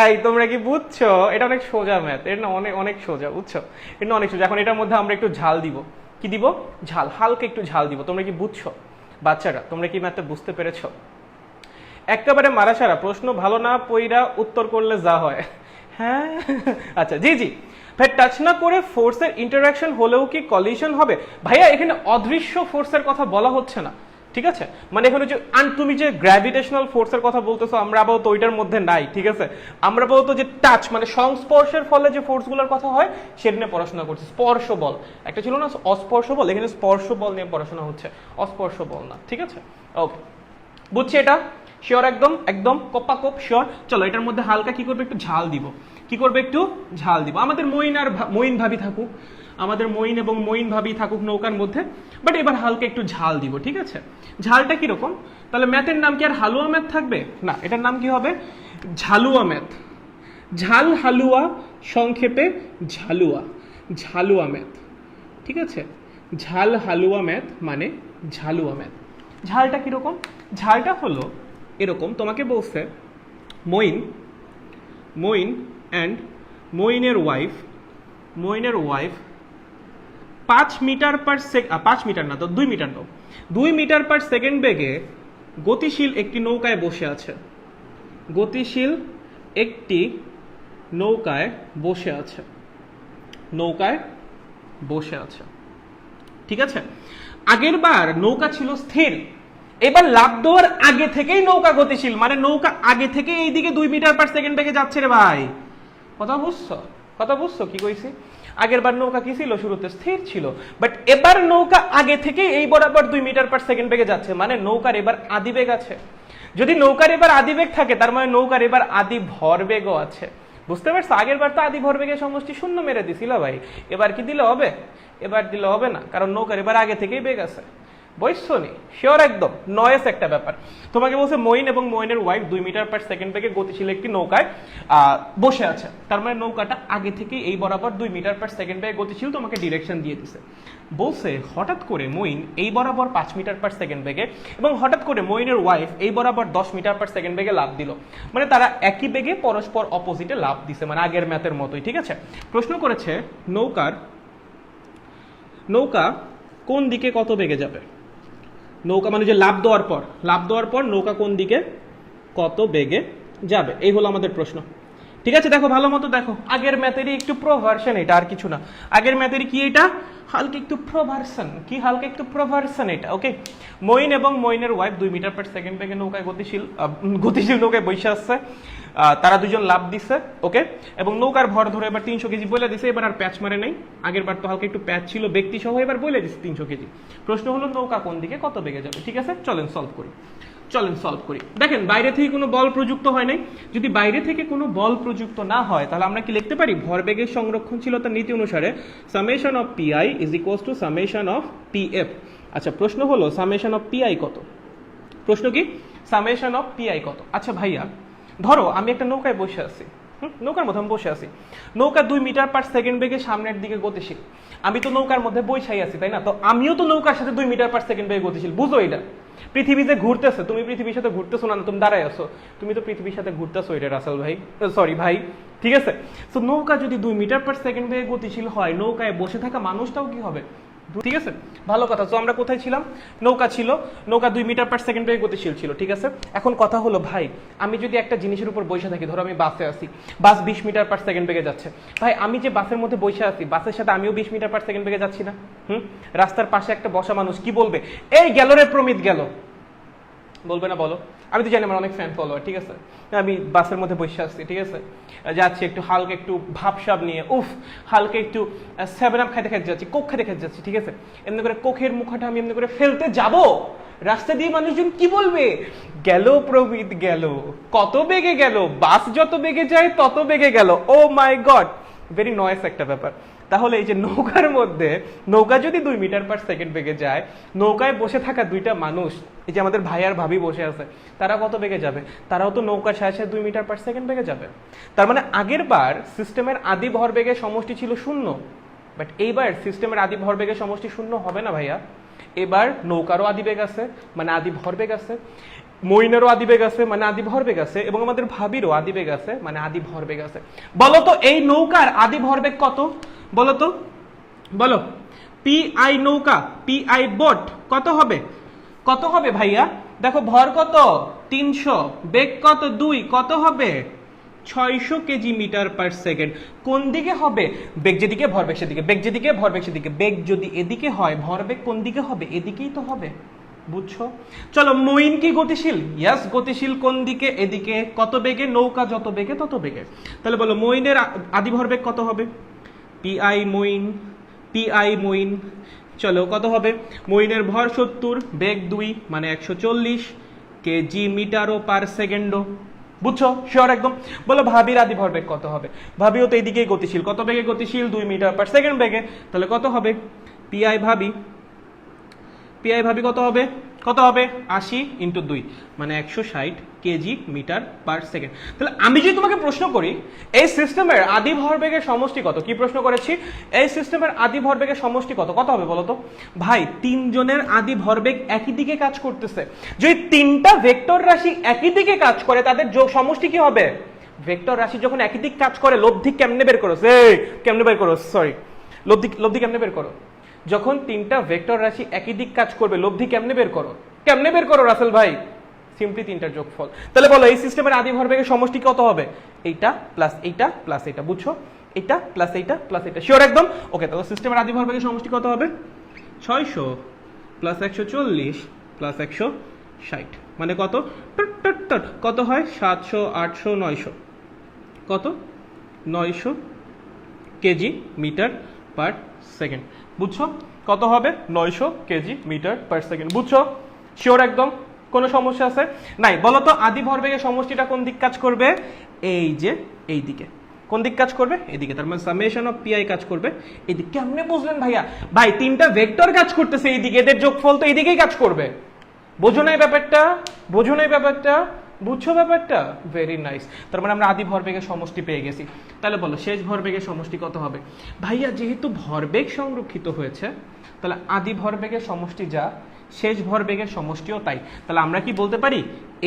এই তোমরা কি বুঝছো? এটা অনেক সোজা ম্যাথ, এটা না অনেক অনেক সোজা, বুঝছো? এটা অনেক সোজা। এখন এটার মধ্যে আমরা একটু ঝাল দিব। কি দিব? ঝাল, হালকা একটু ঝাল দিব। তোমরা কি বুঝছো? বাচ্চারা তোমরা কি ম্যাথটা বুঝতে পেরেছো? একেবারে মারাসারা প্রশ্ন ভালো না পইরা উত্তর করলে যা হয়। হ্যাঁ আচ্ছা, জি জি ভাই, টাচ না করে ফোর্সের ইন্টারাকশন হলেও কি কলিশন হবে? ভাইয়া এখানে অদৃশ্য ফোর্সের কথা বলা হচ্ছে না, ঠিক আছে? মানে এখানে যে তুমি যে গ্র্যাভিটেশনাল ফোর্সের কথা বলতেছো, আমরা আপাতত ওইটার মধ্যে নাই, ঠিক আছে? আমরা আপাতত যে টাচ মানে সংস্পর্শের ফলে যে ফোর্সগুলোর কথা হয় সেটা নিয়ে পড়াশোনা করছি। স্পর্শ বল একটা ছিল না, অস্পর্শ বল, এখানে স্পর্শ বল নিয়ে পড়াশোনা হচ্ছে, অস্পর্শ বল না, ঠিক আছে? ওকে, বুঝছি এটা? শিওর? একদম একদম কপ্পা কোপ শিওর? চলো এটার মধ্যে হালকা কি করবে? একটু ঝাল দিব। কি করবে? একটু ঝাল দিব। আমাদের মইন আর মইন ভাবি থাকুক, আমাদের মইন এবং মইন ভাবি থাকুক নৌকার মধ্যে, বাট এবার হালকা একটু ঝাল দিব, ঠিক আছে? ঝালটা কিরকম? তাহলে ম্যাথের নাম কি আর হালুয়া ম্যাথ থাকবে না? এটার নাম কি হবে? ঝালুয়া ম্যাথ। ঝাল হালুয়া, সংক্ষেপে ঝালুয়া, ঝালুয়া ম্যাথ, ঠিক আছে? ঝাল হালুয়া ম্যাথ মানে ঝালুয়া ম্যাথ। ঝালটা কিরকম? ঝালটা হলো এরকম, তোমাকে বলছে মইন অ্যান্ড মইনের wife 5 metre per second, 5 metre না তো 2 মিটার দাও, 2 মিটার পার সেকেন্ড বেগে গতিশীল একটি নৌকায় বসে আছে। গতিশীল একটি নৌকায় বসে আছে, নৌকায় বসে আছে, ঠিক আছে? আগের বার নৌকা ছিল স্থির, এবার লাফ দেওয়ার আগে থেকেই নৌকা গতিশীল, মানে নৌকা আগে থেকে এইদিকে 2 মিটার পার সেকেন্ড বেগে যাচ্ছে রে ভাই। কথা বুঝছো? কথা বুঝছো কি কইছি? আগের বার নৌকা কি ছিল? শুরুতে স্থির ছিল, বাট এবার নৌকা আগে থেকে এই বরাবর 2 মিটার পার সেকেন্ড বেগে যাচ্ছে, মানে নৌকার এবার আদি বেগ আছে। যদি নৌকার এবার আদি বেগ থাকে তার মানে নৌকার এবার আদি ভরবেগও আছে। বুঝতে পারছো? আগের বার তো আদি ভরবেগের সমষ্টি শূন্য মেরে দিছিল ভাই, এবার কি দিলে হবে? এবার দিলে হবে না, কারণ নৌকার এবার আগে থেকেই বেগ আছে। বুঝছো নি? শিওর? একদম নয়েস একটা ব্যাপার। তোমাকে বলছে মইন এবং মইনের ওয়াইফ 2 মিটার পার সেকেন্ড বেগে গতিশীল একটি নৌকায় বসে আছে, তার মানে নৌকাটা আগে থেকে এই বরাবর 2 মিটার পার সেকেন্ড বেগে গতিশীল, তোমাকে ডিরেকশন দিয়ে দিছে। বলছে হঠাৎ করে মইন এই বরাবর 5 মিটার পার সেকেন্ড বেগে এবং হঠাৎ করে মইনের ওয়াইফ এই বরাবর 10 মিটার পার সেকেন্ড বেগে লাফ দিল, মানে তারা একই বেগে পরস্পর অপোজিটে লাফ দিছে, মানে আগের ম্যাথের মতোই, ঠিক আছে? প্রশ্ন করেছে নৌকা কোন দিকে কত বেগে যাবে? নৌকা মানে যে লাফ দেওয়ার পর নৌকা কোন দিকে কত বেগে যাবে, এই হলো আমাদের প্রশ্ন, ঠিক আছে? দেখো ভালো মতো দেখো, আগের ম্যাথেরই একটু প্রভার্সন, এটা আর কিছু না। আগের ম্যাথেরই কি এটা? হালকা একটু প্রভার্সন। কি হালকা একটু প্রভার্সন এটা? ওকে, মইন এবং মইনের ওয়াইফ 2 মিটার পার সেকেন্ড বেগে নৌকায় গতিশীল নৌকায় বসে আসছে, তারা দুজন লাফ দিচ্ছে, ওকে? এবং নৌকার ভর ধরে এবার 300 কেজি বলে দিছে, এবার আর প্যাচ মারে নাই। আগের বার তো হালকা একটু প্যাচ ছিল ব্যক্তি সহ, এবার বলে দিচ্ছে 300 কেজি। প্রশ্ন হলো নৌকা কোন দিকে কত বেগে যাবে, ঠিক আছে? চলেন সলভ করি। দেখেন বাইরে থেকে কোনো বল প্রযুক্ত হয় নাই, যদি বাইরে থেকে কোনো বল প্রযুক্ত না হয় তাহলে আমরা কি লিখতে পারি? ভরবেগের সংরক্ষণশীলতার নীতি অনুসারে summation of PI is equals two summation of PF. আচ্ছা, প্রশ্ন হলো সামেশন অফ পিআই কত? প্রশ্ন কি? সামেশন অফ পিআই কত? আচ্ছা ভাইয়া, ধরো আমি একটা নৌকায় বসে আছি, নৌকার মধ্যে আমি বসে আছি, নৌকা 2 মিটার পার সেকেন্ড বেগে সামনের দিকে গতিশীল, আমি তো নৌকার মধ্যে বইসাই আছি, তাই না? তো আমিও তো নৌকার সাথে 2 মিটার পার সেকেন্ড বেগে গতিশীল, বুঝো এটা? পৃথিবী যে ঘুরতেছে, তুমি পৃথিবীর সাথে ঘুরতেছো না, তুমি দাঁড়ায় আছো, তুমি তো পৃথিবীর সাথে ঘুরতেছো, এটা রাসেল ভাই, সরি ভাই, ঠিক আছে? তো নৌকা যদি 2 মিটার পার সেকেন্ড বেগে গতিশীল হয়, নৌকায় বসে থাকা মানুষটাও কি হবে? ঠিক আছে, ভালো কথা। তো আমরা কোথায় ছিলাম? নৌকা ছিল, নৌকা 2 মিটার পার সেকেন্ড বেগে গতিশীল ছিল, ঠিক আছে? এখন কথা হলো ভাই, আমি যদি একটা জিনিসের উপর বসে থাকি, ধরো আমি বাসে আছি, বাস 20 মিটার পার সেকেন্ড বেগে যাচ্ছে, ভাই আমি যে বাসের মধ্যে বসে আছি, বাসের সাথে আমিও 20 মিটার পার সেকেন্ড বেগে যাচ্ছি না? রাস্তার পাশে একটা বসা মানুষ কি বলবে? এই গেল রে প্রমিত গেল, বলবে না বলো? আমি তো জানি আমার অনেক ফ্যান ফলোয়ার, ঠিক আছে? আমি বাসের মধ্যে বসে আসছি, ঠিক আছে, যাচ্ছি একটু হালকা একটু ভাবসাব নিয়ে, হালকা একটু 7 আপ খাইতে খাইতে যাচ্ছি, কোক খাইতে খাইতে যাচ্ছি, ঠিক আছে, এমনি করে কোকের মুখাটা আমি এমনি করে ফেলতে যাব, রাস্তা দিয়ে মানুষজন কি বলবে, গেল প্রবীদ গেল, কত বেগে গেল, বাস যত বেগে যায় তত বেগে গেল, ও মাই গড, ভেরি নয়েস একটা ব্যাপার। তাহলে এই যে নৌকার মধ্যে, নৌকা যদি 2 মিটার পার সেকেন্ড বেগে যায়, নৌকায় বসে থাকা দুইটা মানুষ, এই যে আমাদের ভাই আর ভাবি বসে আছে, তারা কত বেগে যাবে? তারাও তো নৌকার সাথে সাথে 2 মিটার পার সেকেন্ড বেগে যাবে। তার মানে আগের বার সিস্টেমের আদি ভরবেগের সমষ্টি ছিল 0, বাট এইবার সিস্টেমের আদি ভরবেগের সমষ্টি 0 হবে না ভাইয়া। এবার নৌকারও আদিবেগ আছে, মানে আদি ভরবেগ আছে, মইনেরও আদিবেগ আছে, মানে আদি ভরবেগ আছে, এবং আমাদের ভাবিরও আদিবেগ আছে, মানে আদি ভরবেগ আছে। বলো তো এই নৌকার আদি ভরবেগ কত? বলো তো, বলো। পি আই নৌকা, পি আই বোট কত হবে? কত হবে ভাইয়া? দেখো ভর কত 300, বেগ কত 2, কত হবে 600 কেজি মিটার পার সেকেন্ড। কোন দিকে হবে? বেগ যেদিকে ভরবেগ সেদিকে, বেগ যেদিকে ভরবেগ সেদিকে। বেগ যদি এদিকে হয়, ভরবেগ কোন দিকে হবে? এদিকেই তো হবে, বুঝছো? চলো, মইন কি গতিশীল? ইয়াস গতিশীল। কোন দিকে? এদিকে। কত বেগে? নৌকা যত বেগে তত বেগে। তাহলে বলো মইনের আদি ভরবেগ কত হবে? P I minus, P I minus. চলো কত হবে? মইনের ভর 70, বেগ 2, মানে 140 কেজি মিটারও পার সেকেন্ডও। বুঝছো? শিওর একদম? বলো ভাবির আদি ভরবেগ কত হবে? ভাবিও তো এইদিকেই গতিশীল। কত বেগে গতিশীল? 2 মিটার পার সেকেন্ড বেগে। তাহলে কত হবে? পি আই ভাবি, পি আই ভাবি কত হবে? কত হবে? 80 × 2, মানে 160 কেজি মিটার পার সেকেন্ড। তাহলে আমি যদি তোমাকে প্রশ্ন করি এই সিস্টেমের আদি ভরবেগের সমষ্টি কত, কি প্রশ্ন করেছি? এই সিস্টেমের আদি ভরবেগের সমষ্টি কত? কত হবে বলো তো? ভাই 3 জনের আদি ভরবেগ একই দিকে কাজ করতেছে। যদি 3টা ভেক্টর রাশি একই দিকে কাজ করে, তাদের যোগ সমষ্টি কি হবে? ভেক্টর রাশি যখন একই দিক কাজ করে, লব্ধি কেমনে বের করো? কেমনে বের করো? সরি, লব্ধি কেমনে বের করো? যখন 3টা ভেক্টর রাশি একই দিক কাজ করবে, লব্ধি কেমনে বের করো? কেমনে বের করো রাসেল ভাই? সিম্পলি 3টার যোগফল। তাহলে বলো এই সিস্টেমের আদি ভরবেগের সমষ্টি কত হবে? এইটা প্লাস এইটা প্লাস এইটা, বুঝছো? এইটা প্লাস এইটা প্লাস এইটা, শিওর একদম? ওকে, তাহলে সিস্টেমের আদি ভরবেগের সমষ্টি কত হবে? 600 প্লাস 140 প্লাস 160, মানে কত? কত হয়? 700, 800, 900, কত? 900 কেজি মিটার পার সেকেন্ড। বুঝছো কত হবে? 900 কেজি মিটার পার সেকেন্ড। বুঝছো? শিওর একদম? কোনো সমস্যা আছে? নাই। বলো তো আদি ভরবেগের সমষ্টিটা কোন দিক কাজ করবে? এই যে এই দিকে। কোন দিক কাজ করবে? এদিকে। তার মানে সামেশন অফ পি আই কাজ করবে এদিকে। কেমনে বুঝলেন ভাইয়া? ভাই 3টা ভেক্টর কাজ করতেছে এইদিকে, এদের যোগফল তো এইদিকেই কাজ করবে। বোঝো না এই ব্যাপারটা? বোঝো না এই ব্যাপারটা? বুঝছো ব্যাপারটা? Very nice. তার মানে আমরা আদি ভরবেগের সমষ্টি পেয়ে গেছি। তাহলে বলো শেষ ভরবেগের সমষ্টি কত হবে? ভাইয়া যেহেতু ভরবেগ সংরক্ষিত হয়েছে, তাহলে আদি ভরবেগের সমষ্টি যা, শেষ ভরবেগের সমষ্টিও তাই। তাহলে আমরা কি বলতে পারি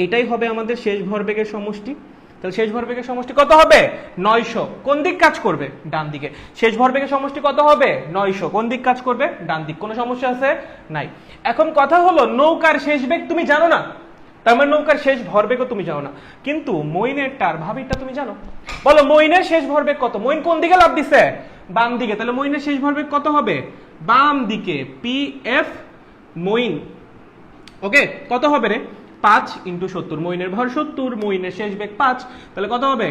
এটাই হবে আমাদের শেষ ভরবেগের সমষ্টি? তাহলে শেষ ভরবেগের সমষ্টি কত হবে? 900। কোন দিক কাজ করবে? ডান দিকে। শেষ ভরবেগের সমষ্টি কত হবে? 900। কোন দিক কাজ করবে? ডান দিক। কোনো সমস্যা আছে? নাই। এখন কথা হলো নৌকার শেষ বেগ তুমি জানো না, তার মানে নৌকার শেষ ভরবেগও তুমি জানো না, কিন্তু মইনেরটার ভাবিরটা তুমি জানো। বলো মইনের শেষ ভরবেগ কত? মইন কোন দিকে লাফ দিছে? বাম দিকে। তাহলে মইনের শেষ ভরবেগ কত হবে? বাম দিকে। P F Moeen. ওকে, কত হবে রে? 5 × 70। মইনের ভর 70, মইনের শেষ বেগ 5, তাহলে কত হবে?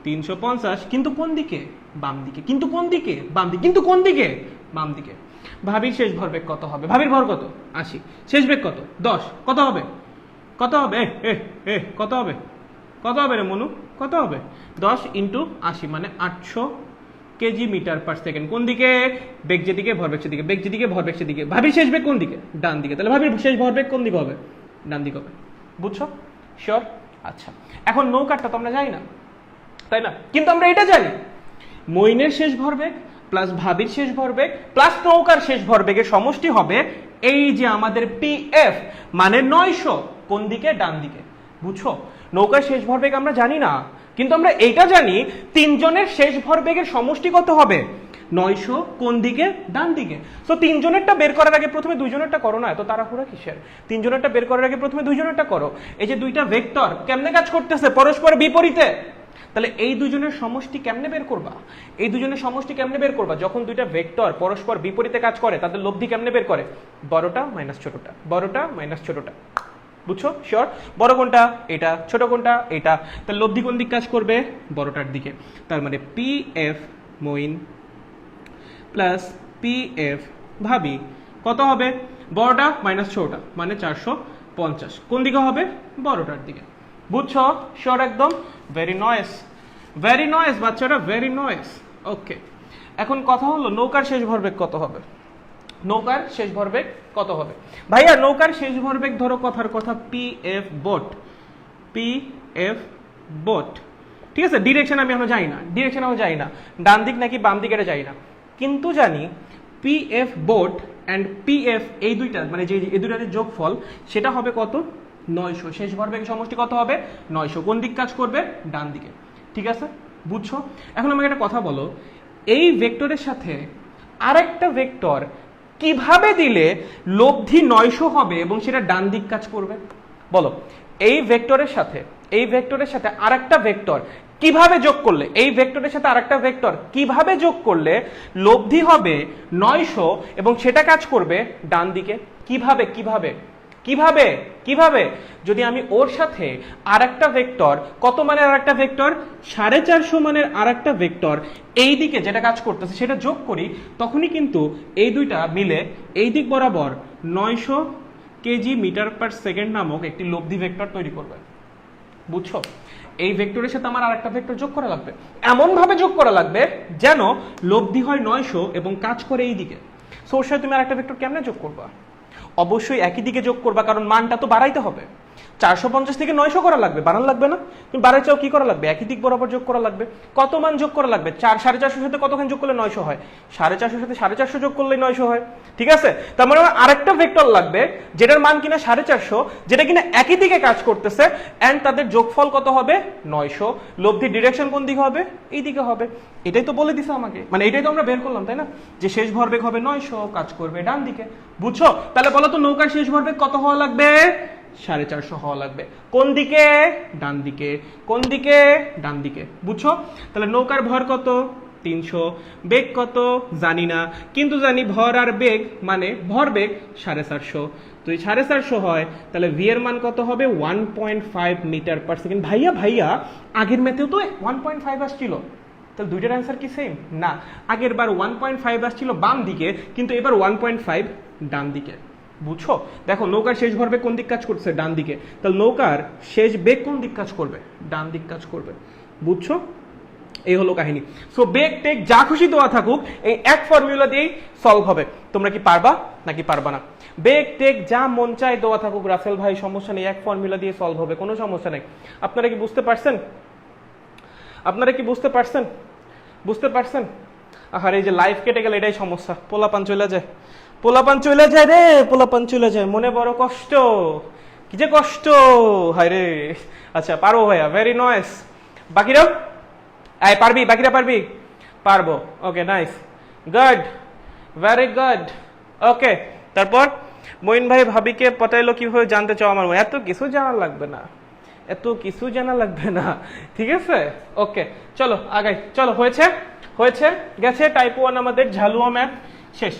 350। কিন্তু কোন দিকে? বাম দিকে। কিন্তু কোন দিকে? বাম দিকে। কিন্তু কোন দিকে? বাম দিকে। ভাবির শেষ ভরবেগ কত হবে? ভাবির ভর কত? 80। শেষ বেগ কত? 10। কত হবে? কত হবে? কত হবে? কত হবে রে মনু? কত হবে? 10 × 80, মানে 800 কেজি মিটার পার সেকেন্ড। কোন দিকে? বেগ যেদিকে ভরবেগ সেদিকে। বেগ যেদিকে ভরবেগ সেদিকে। ভাবির শেষ বেগ কোন দিকে? ডান দিকে। তাহলে ভাবির শেষ ভরবেগ কোন দিকে হবে? ডান দিকে হবে। বুঝছো? শিওর? আচ্ছা, এখন নৌকারটা তো আমরা জানি না, তাই না? কিন্তু আমরা এটা জানি মইনের শেষ ভরবেগ প্লাস ভাবির শেষ ভরবেগ প্লাস নৌকার শেষ ভরবেগের সমষ্টি হবে এই যে আমাদের পি এফ, মানে 900। কোন দিকে? ডান দিকে। বুঝছো? নৌকার শেষ ভরবেগ আমরা জানি না, কিন্তু আমরা এইটা জানি 3 জনের শেষ ভরবেগের সমষ্টি কত হবে? 900। কোন দিকে? ডান দিকে। সো 3 জনেরটা বের করার আগে প্রথমে 2 জনেরটা করো না, এত তাড়াহুড়া কিসের? 3 জনেরটা বের করার আগে প্রথমে 2 জনেরটা করো। এই যে দুইটা ভেক্টর কেমনে কাজ করতেছে? পরস্পর বিপরীতে। তাহলে এই দুজনের সমষ্টি কেমনে বের করবা? এই দুজনের সমষ্টি কেমনে বের করবা? যখন দুইটা ভেক্টর পরস্পর বিপরীতে কাজ করে, তাদের লব্ধি কেমনে বের করে? বড়টা মাইনাস ছোটটা, বড়টা মাইনাস ছোটটা। বুঝছো? শিওর? বড় কোনটা? এটা। ছোট কোনটা? এটা। তাহলে লব্ধি কোন দিক কাজ করবে? বড়টার দিকে। তার মানে P F minus plus P F ভাবি কত হবে? বড়টা মাইনাস ছোটটা মানে 450। কোন দিকে হবে? বড়টার দিকে। বুঝছো? শিওর একদম? ভেরি নয়েস বাচ্চারা, ভেরি নয়েস। ওকে, এখন কথা হলো নৌকার শেষ ভরবেগ কত হবে? নৌকার শেষ ভরবেগ কত হবে? ভাইয়া নৌকার শেষ ভরবেগ ধরো কথার কথা P F boat, P F boat, ঠিক আছে? ডিরেকশন আমি এখনো যাই না, ডান দিক নাকি বাম দিক এটা যাই না, কিন্তু জানি P F boat and P F এই দুইটা মানে যে এই দুইটার যোগফল সেটা হবে কত? 900। শেষ ভরবেগ সমষ্টি কত হবে? 900। কোন দিক কাজ করবে? ডান দিকে। ঠিক আছে, বুঝছো? এখন আমাকে একটা কথা বলো, এই ভেক্টরের সাথে আরেকটা ভেক্টর কিভাবে দিলে লব্ধি 900 হবে এবং সেটা ডান দিক কাজ করবে? বলো, এই ভেক্টরের সাথে আরেকটা ভেক্টর কিভাবে যোগ করলে, এই ভেক্টরের সাথে আরেকটা ভেক্টর কিভাবে যোগ করলে লব্ধি হবে 900 এবং সেটা কাজ করবে ডান দিকে? কিভাবে কিভাবে কিভাবে কিভাবে যদি আমি ওর সাথে আরেকটা ভেক্টর, কত মানের আরেকটা ভেক্টর? 450 মানের আরেকটা ভেক্টর এই দিকে যেটা কাজ করতেছে সেটা যোগ করি, তখনই কিন্তু এই দুইটা মিলে এই দিক বরাবর 900 কেজি মিটার পার সেকেন্ড নামক একটি লব্ধি ভেক্টর তৈরি করবে। বুঝছো? এই ভেক্টরের সাথে আমার আরেকটা ভেক্টর যোগ করা লাগবে, এমন ভাবে যোগ করা লাগবে যেন লব্ধি হয় 900 এবং কাজ করে এই দিকে। সো ওর সাথে তুমি আরেকটা ভেক্টর কেমনে যোগ করবা? অবশ্যই একই দিকে যোগ করবা, কারণ মানটা তো বাড়াইতে হবে। 450 থেকে 900 করা লাগবে, বাড়ান লাগবে না? তুমি বাড়াই চাও কি করা লাগবে? একই দিক বরাবর যোগ করা লাগবে। কত মান যোগ করা লাগবে? 450 সাথে কতখানি যোগ করলে 900 হয়? 450 সাথে 450 যোগ করলে 900 হয়। ঠিক আছে, তার মানে আরেকটা ভেক্টর লাগবে যেটার মান কিনা 450, যেটা কিনা একই দিকে কাজ করতেছে, এন্ড তাদের যোগফল কত হবে? 900। লব্ধি ডিরেকশন কোন দিকে হবে? এই দিকে হবে। এটাই তো বলে দিছে আমাকে, মানে এটাই তো আমরা বের করলাম, তাই না? যে শেষ ভরবেগ হবে 900, কাজ করবে ডান দিকে। বুঝছো? তাহলে বলো তো নৌকার শেষ ভরবেগ কত হওয়া লাগবে? 450 হওয়া লাগবে। কোন দিকে? ডান দিকে। কোন দিকে? ডান দিকে। বুঝছো? তাহলে নৌকার ভর কত? 300। বেগ কত? জানি না, কিন্তু জানি ভর আর বেগ মানে ভর বেগ 450। তো এই 450 হয়, তাহলে ভি এর মান কত হবে? 1.5 মিটার পার সেকেন্ড। ভাইয়া আগের ম্যাথেও তো 1.5 আসছিল, তাহলে দুইটার অ্যান্সার কি সেম? না, আগের বার 1.5 আসছিল বাম দিকে, কিন্তু এবার 1.5 ডান দিকে। বুঝছো? দেখো নৌকার শেষ ভরবেগ কোন দিক কাজ করছে? ডান দিকে। তাহলে নৌকার শেষ বেগ কোন দিক কাজ করবে? ডান দিক কাজ করবে। বুঝছো? এই হলো কাহিনী। সো বেগ টেক যা খুশি দেওয়া থাকুক, এই এক ফর্মুলা দিয়েই সলভ হবে। তোমরা কি পারবা নাকি পারবা না? বেগ টেক যা মন চায় দেওয়া থাকুক, রাসেল ভাই সমস্যা নেই, এক ফর্মুলা দিয়ে সলভ হবে, কোনো সমস্যা নেই। আপনারা কি বুঝতে পারছেন? বুঝতে পারছেন? আর এই যে লাইফ কেটে গেলে এটাই সমস্যা, পোলাপান চলে যায় রে, পোলাপান চলে যায়, মনে বড় কষ্ট, কি যে কষ্ট, হায় রে। আচ্ছা পারবো ভাইয়া, ভেরি নয়েস। বাকিরাও বাকিরা পারবি? পারবো। ওকে, নাইস, গুড, ভেরি গুড। ওকে, তারপর মঈন ভাই ভাবিকে পটাইলো কিভাবে জানতে চাও? আমার এত কিছু জানা লাগবে না, ঠিক আছে? ওকে, চলো আগাই, চলো। হয়েছে গেছে টাইপ 1 আমাদের ঝালুয়া ম্যাথ শেষ।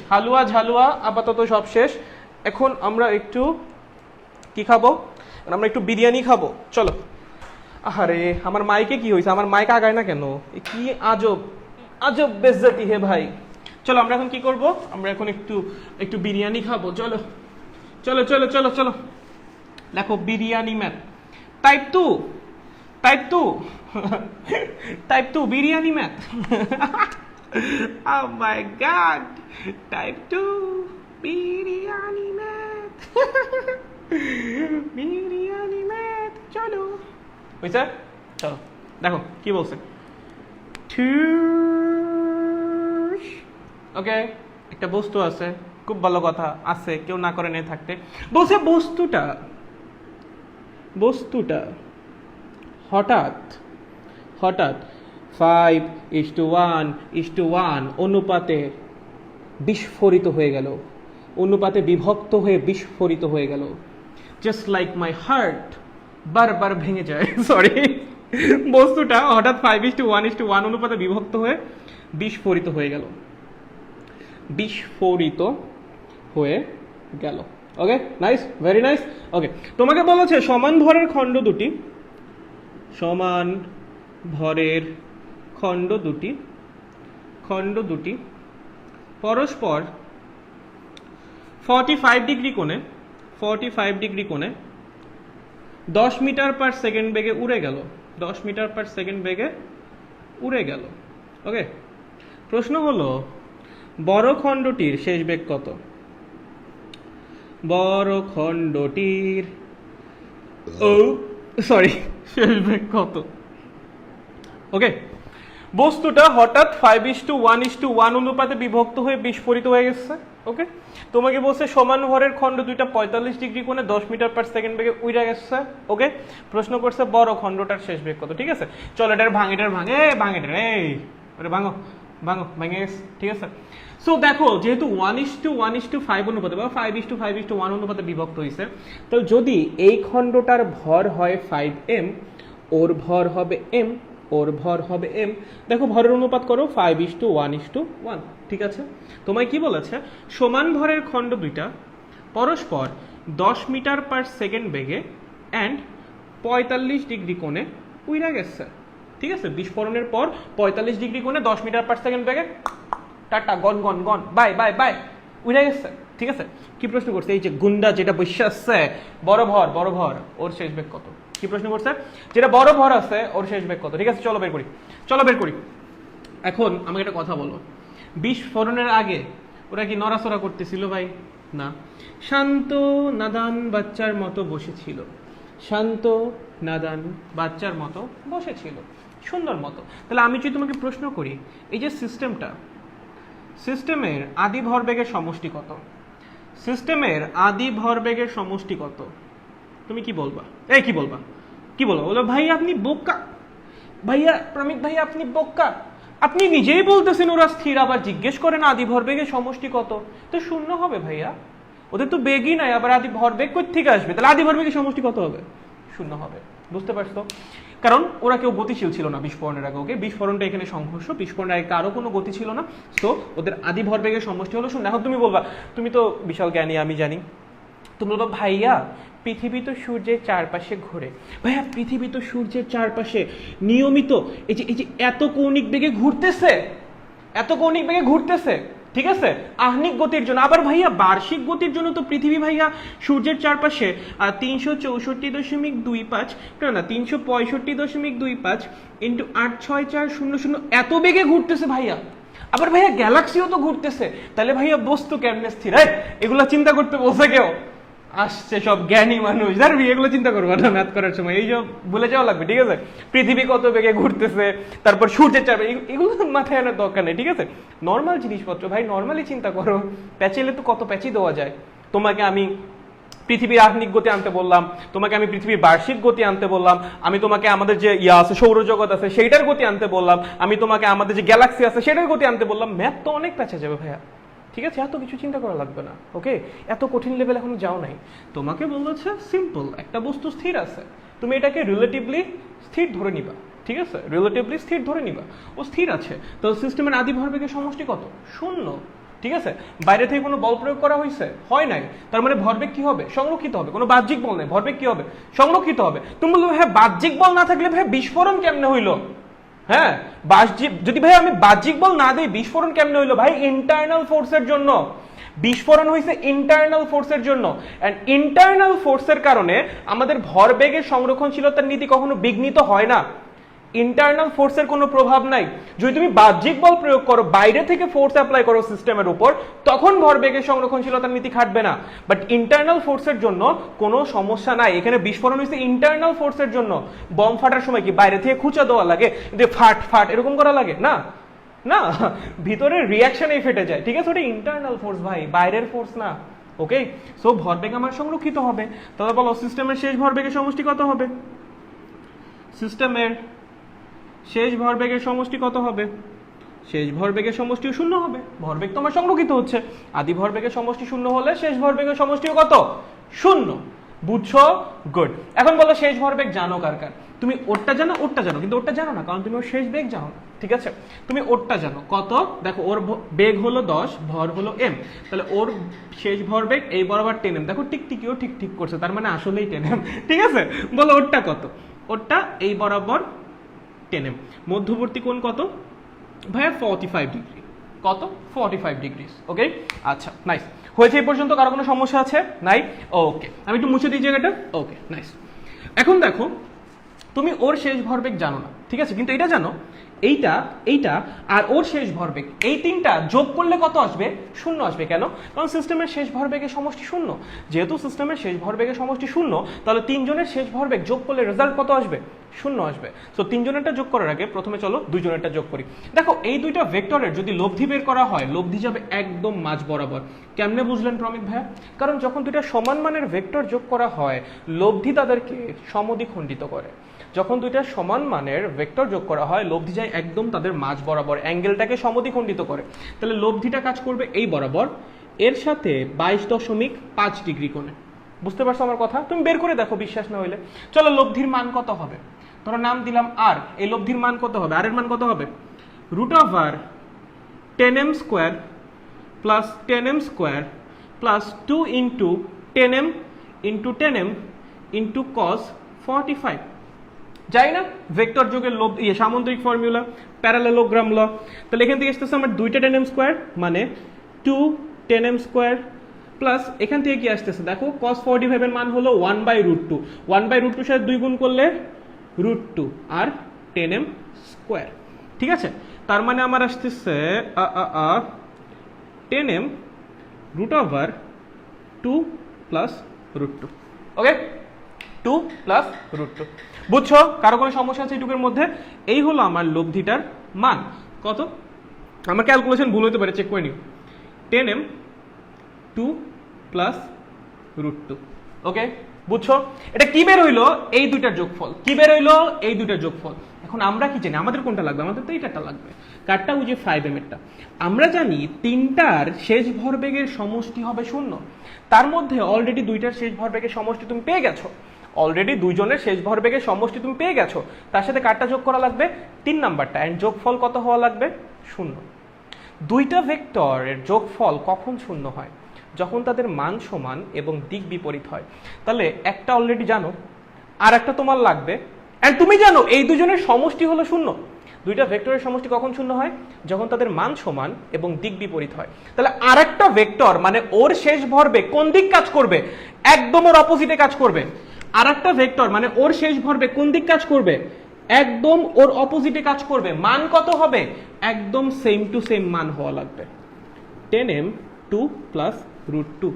ঝালুয়া আপাতত সব শেষ। এখন আমরা একটু কি খাবো? আমরা একটু বিরিয়ানি খাবো, চলো। আরে আমার মাইকে কি হয়েছে? আমার মাইক আগায় না কেন? কি আজব বেজ্জতি হে ভাই। চলো আমরা এখন কি করব? আমরা এখন একটু বিরিয়ানি খাবো, চলো। দেখো biryani math type 2 biryani math. Oh my god, type 2 biryani math. Biryani math, চলো। বুঝছে? চলো দেখো কি বলছে। ওকে, একটা বস্তু আছে, খুব ভালো কথা আছে, কেউ না করে নেই থাকতে। বলছে বস্তুটা হঠাৎ 5:1 অনুপাতে বিস্ফোরিত হয়ে গেল, অনুপাতে বিভক্ত হয়ে বিস্ফোরিত হয়ে গেল। জাস্ট লাইক মাই হার্ট, বারবার ভেঙে যায়। সরি, বস্তুটা হঠাৎ 5:1 অনুপাতে বিভক্ত হয়ে বিস্ফোরিত হয়ে গেল। ওকে, নাইস, ভেরি নাইস। ওকে, তোমাকে বলেছে সমান ভরের খণ্ড দুটি, সমান ভরের খণ্ড দুটি পরস্পর 45 ডিগ্রি কোণে 10 মিটার পার সেকেন্ড বেগে উড়ে গেল, 10 মিটার পার সেকেন্ড বেগে উড়ে গেল। ওকে, প্রশ্ন হলো বড় খণ্ডটির শেষ বেগ কত? বড় খণ্ডটির শেষ বেগ কত? ওকে, বস্তুটা হঠাৎ 5:1:1 অনুপাতে বিভক্ত হয়ে বিস্ফোরিত হয়ে গেছে। ওকে, তোমাকে বলছে সমান ভরের খণ্ড দুইটা 45 ডিগ্রি কোণে 10 মিটার পার সেকেন্ড বেগে উড়ে গেছে। ওকে, প্রশ্ন করছে বড় খণ্ডটার শেষ বেগ কত। ঠিক আছে, চলো এটার ভাঙে ভেঙে গেছে। ঠিক আছে, সো দেখো যেহেতু 1:1:5 অনুপাতে বা 5:5:1 অনুপাতে বিভক্ত হয়েছে, তো যদি এই খণ্ডটার ভর হয় 5m, ওর ভর হবে m, দেখো ভরের অনুপাত করো 5:1:1। ঠিক আছে, তোমায় কি বলেছে? সমান ভরের খণ্ড দুইটা পরস্পর 10 মিটার পার সেকেন্ড বেগে অ্যান্ড 45 ডিগ্রি কোণে উইরা গেছে। ঠিক আছে, বিস্ফোরণের পর 45 ডিগ্রি কোণে 10 মিটার পার সেকেন্ড বেগে টাটা গন বাই উইরা গেছে। ঠিক আছে, কি প্রশ্ন করছে? এই যে গুন্ডা যেটা বসে আসছে, বড় ভর ওর শেষ বেগ কত? কি প্রশ্ন করছে? যেটা বড় ভর আছে ওর শেষ বেগ কত? ঠিক আছে, চলো বের করি। এখন আমাকে একটা কথা বলো, বিস্ফোরণের আগে ওরা কি নড়াচড়া করতেছিল ভাই? না, শান্ত নাদান বাচ্চার মতো বসেছিল, সুন্দর মতো। তাহলে আমি যদি তোমাকে প্রশ্ন করি, এই যে সিস্টেমের আদি ভরবেগের সমষ্টি কত? তুমি কি বলবা? বলো ভাই আপনি বোকা, প্রমিত ভাই আপনি বোকা, আপনি নিজেই বলতেছেন ওরা স্থির, আবার জিজ্ঞেস করেন আদি ভরবেগের সমষ্টি কত? তো শূন্য হবে ভাইয়া, ওদের তো বেগই নাই, আবার আদি ভরবেগ কই থেকে আসবে? তাহলে আদি ভরবেগের সমষ্টি কত হবে? শূন্য হবে। বুঝতে পারছো? কারণ ওরা কেউ গতিশীল ছিল না বিস্ফোরণের আগে। ওকে, বিস্ফোরণটা এখানে সংঘর্ষ, বিস্ফোরণের আগে কারো কোনো গতি ছিল না, তো ওদের আদি ভরবেগের সমষ্টি হলো শূন্য। এখন তুমি বলবা, তুমি তো বিশাল জ্ঞানী, আমি জানি, তুমি বলবা ভাইয়া পৃথিবী তো সূর্যের চারপাশে ঘোরে। ভাইয়া পৃথিবী তো সূর্যের চারপাশে নিয়মিত এই যে এত কৌণিক বেগে ঘুরতেছে, ঠিক আছে, আহ্নিক গতির জন্য। আবার ভাইয়া বার্ষিক গতির জন্য তো পৃথিবী ভাইয়া সূর্যের চারপাশে 364.25 না 365.25 ইন্টু 86400 এত বেগে ঘুরতেছে ভাইয়া। আবার ভাইয়া গ্যালাক্সিও তো ঘুরতেছে, তাহলে ভাইয়া বস্তু কেমনে স্থির? এগুলো চিন্তা করতে বলছে কেউ? আসছে সব জ্ঞানী মানুষ, জানবি এগুলো চিন্তা করবো না ম্যাথ করার সময়, এই সব বলে যাওয়া লাগবে। ঠিক আছে, পৃথিবী কত বেগে ঘুরতেছে, তারপর সূর্যের চাপে, এগুলো মাথায় আনার দরকার নেই। ঠিক আছে, নর্মাল জিনিসপত্র ভাই নর্মালি চিন্তা করো। প্যাচেলে তো কত প্যাচই দেওয়া যায়। তোমাকে আমি পৃথিবীর আহ্নিক গতি আনতে বললাম, তোমাকে আমি পৃথিবীর বার্ষিক গতি আনতে বললাম, আমি তোমাকে আমাদের যে আছে সৌরজগৎ আছে সেইটার গতি আনতে বললাম, আমি তোমাকে আমাদের যে গ্যালাক্সি আছে সেটার গতি আনতে বললাম। ম্যাথ তো অনেক প্যাচে যাবে ভাইয়া। ঠিক আছে, এত কিছু চিন্তা করা লাগবে না। ওকে, এত কঠিন লেভেল এখন যাও নাই। তোমাকে বলেছে সিম্পল, একটা বস্তু স্থির আছে, তুমি এটাকে রিলেটিভলি স্থির ধরে নিবা। ঠিক আছে, রিলেটিভলি স্থির ধরে নিবা, ও স্থির আছে। তো সিস্টেমের আদি ভরবেগের সমষ্টি কত? শূন্য। ঠিক আছে, বাইরে থেকে কোনো বল প্রয়োগ করা হয়েছে? হয় নাই। তার মানে ভরবেগ কি হবে? সংরক্ষিত হবে। কোনো বাহ্যিক বল নেই, ভরবেগ কি হবে? সংরক্ষিত হবে। তুমি বলবে হ্যাঁ বাহ্যিক বল না থাকলে ভাই বিস্ফোরণ কেমনে হইলো? হ্যাঁ, যদি ভাই আমি বাহ্যিক বল না দিই বিস্ফোরণ কেমনে হইলো? ভাই ইন্টারনাল ফোর্সের জন্য বিস্ফোরণ হয়েছে, ইন্টারনাল ফোর্সের জন্য। এন্ড ইন্টারনাল ফোর্সের কারণে আমাদের ভরবেগের সংরক্ষণশীলতার নীতি কখনো বিঘ্নিত হয় না। ইন্টারনাল ফোর্সের কোনো প্রভাব নাই। যদি তুমি বাহ্যিক বল প্রয়োগ করো, বাইরে থেকে ফোর্স অ্যাপ্লাই করো সিস্টেমের উপর, তখন ভরবেগের সংরক্ষণশীলতার নীতি খাটবে না। বাট ইন্টারনাল ফোর্সের জন্য কোনো সমস্যা নাই। এখানে বিস্ফোরণ হয়েছে ইন্টারনাল ফোর্সের জন্য। বম ফাটার সময় কি বাইরে থেকে খুঁচা দেওয়া লাগে, যে ফাট ফাট এরকম করা লাগে? না না, ভিতরের রিয়াকশনেই ফেটে যায়। ঠিক আছে, ওটা ইন্টারনাল ফোর্স ভাই, বাইরের ফোর্স না। ওকে, সো ভরবেগ আমার সংরক্ষিত হবে। তাহলে বলো সিস্টেমের শেষ ভরবেগের সমষ্টি কত হবে? সিস্টেমের শেষ ভরবেগের সমষ্টি কত হবে? শেষ ভরবেগের সমষ্টিও শূন্য হবে। ভরবেগ তো আমার সংরক্ষিত হচ্ছে। আদি ভরবেগের সমষ্টি শূন্য হলে শেষ ভরবেগের সমষ্টিও কত? শূন্য। বুঝছো? গুড। এখন বলো শেষ ভরবেগ জানো কার কার? তুমি ওরটা জানো, কিন্তু ওরটা জানো না, কারণ তুমি ওর শেষ বেগ জানো না। ঠিক আছে? তুমি ওরটা জানো কত, দেখো ওর বেগ হলো 10, ভর হলো m, তাহলে ওর শেষ ভর বেগ এই বরাবর 10m, দেখো টিকটিকিও ঠিক ঠিক করছে, তার মানে আসলেই 10m। ঠিক আছে, বলো ওরটা কত? ওরটা এই বরাবর 10m। মধ্যবর্তী কোণ কত ভাইয়া? 45 ডিগ্রি। কত? 45 ডিগ্রি। ওকে, আচ্ছা নাইস। হয়েছে এই পর্যন্ত? কারো কোনো সমস্যা আছে? নাই? ওকে, আমি একটু মুছে দিই জায়গাটা। Okay nice. এখন দেখো তুমি ওর শেষ ভরবেগ জানো না, ঠিক আছে, কিন্তু এটা জানো এইটা এইটা আর ওর শেষ ভরবেগ এই তিনটা যোগ করলে কত আসবে? শূন্য আসবে। কেন? কারণ সিস্টেমের শেষ ভরবেগের সমষ্টি শূন্য। যেহেতু সিস্টেমের শেষ ভরবেগের সমষ্টি শূন্য, তাহলে তিনজনের শেষ ভরবেগ যোগ করলে রেজাল্ট কত আসবে? শূন্য আসবে। সো তিনজনেরটা যোগ করার আগে প্রথমে চলো দুইজনেরটা যোগ করি। দেখো এই দুইটা ভেক্টরের যদি লব্ধি বের করা হয়, লব্ধি যাবে একদম মাঝ বরাবর। কেমনে বুঝলেন প্রমিত ভাইয়া? কারণ যখন দুইটা সমান মানের ভেক্টর যোগ করা হয়, লব্ধি তাদেরকে সমদ্বিখণ্ডিত করে। যখন দুইটা সমান মানের ভেক্টর যোগ করা হয়, লব্ধি যায় একদম তাদের মাঝ বরাবর, অ্যাঙ্গেলটাকে সমদ্বিখণ্ডিত করে। তাহলে লব্ধিটা কাজ করবে এই বরাবর, এর সাথে 22.5 ডিগ্রি কোণে। বুঝতে পারছো আমার কথা? তুমি বের করে দেখো, বিশ্বাস না হইলে। চলো লব্ধির মান কত হবে? ধরো নাম দিলাম আর, এই লব্ধির মান কত হবে? আর এর মান কত হবে? √r 10m square plus 10m square plus 2 into 10m into 10m into cos 45। যাই না ভেক্টর যোগের সামুদ্রিক ফর্মুলা, প্যারালেলোগ্রাম ল। তাহলে এখান থেকে আসতেছে আমার দুইটা 10m স্কোয়ার মানে 2 10m স্কোয়ার প্লাস এখান থেকে কি আসতেছে দেখো, cos 45 এর মান হলো 1/√2। 1/√2 সাথে 2 গুণ করলে √2 আর 10m স্কোয়ার। ঠিক আছে, তার মানে আমার আসতেছে 10m √2 প্লাস √2। ওকে, 2 প্লাস √2। বুঝছো? কারো কোনো সমস্যা আছে এইটুকুর মধ্যে? এই হলো আমার লব্ধিটার মান। কত? আমার ক্যালকুলেশন ভুল হতে পারে, চেক করে নিও। 10m 2 plus √2। ওকে, বুঝছো? এটা কি বের হইলো? এই দুইটার যোগফল। কি বের হইলো? এই দুইটার যোগফল। এখন আমরা কি জানি? আমাদের কোনটা লাগবে? আমাদের তো এইটাটা লাগবে। কারটা? ওই যে 5m এরটা। আমরা জানি তিনটার শেষ ভরবেগের সমষ্টি হবে 0। তার মধ্যে অলরেডি দুইটার শেষ ভরবেগের সমষ্টি তুমি পেয়ে গেছো। অলরেডি দুইজনের শেষ ভরবেগের সমষ্টি তুমি পেয়ে গেছো। তার সাথে কারটা যোগ করা লাগবে? 3 নাম্বারটা। এন্ড যোগফল কত হওয়া লাগবে? 0। দুইটা ভেক্টরের যোগফল কখন 0 হয়? যখন তাদের মান সমান এবং দিক বিপরীত হয়। তাহলে একটা অলরেডি জানো, আর একটা তোমার লাগবে। এন্ড তুমি জানো এই দুজনের সমষ্টি হলো 0। দুইটা ভেক্টরের সমষ্টি কখন 0 হয়? যখন তাদের মান সমান এবং দিক বিপরীত হয়। তাহলে আরেকটা ভেক্টর মানে ওর শেষ ভরবেগ কোন দিক কাজ করবে? একদম ওর অপোজিটে কাজ করবে। আরেকটা ভেক্টর মানে ওর শেষ ভরবেগ কোন দিক কাজ করবে? একদম ওর অপোজিটে কাজ করবে। মান কত হবে? একদম সেম টু সেম মান হওয়া লাগবে। 10m 2 plus √2।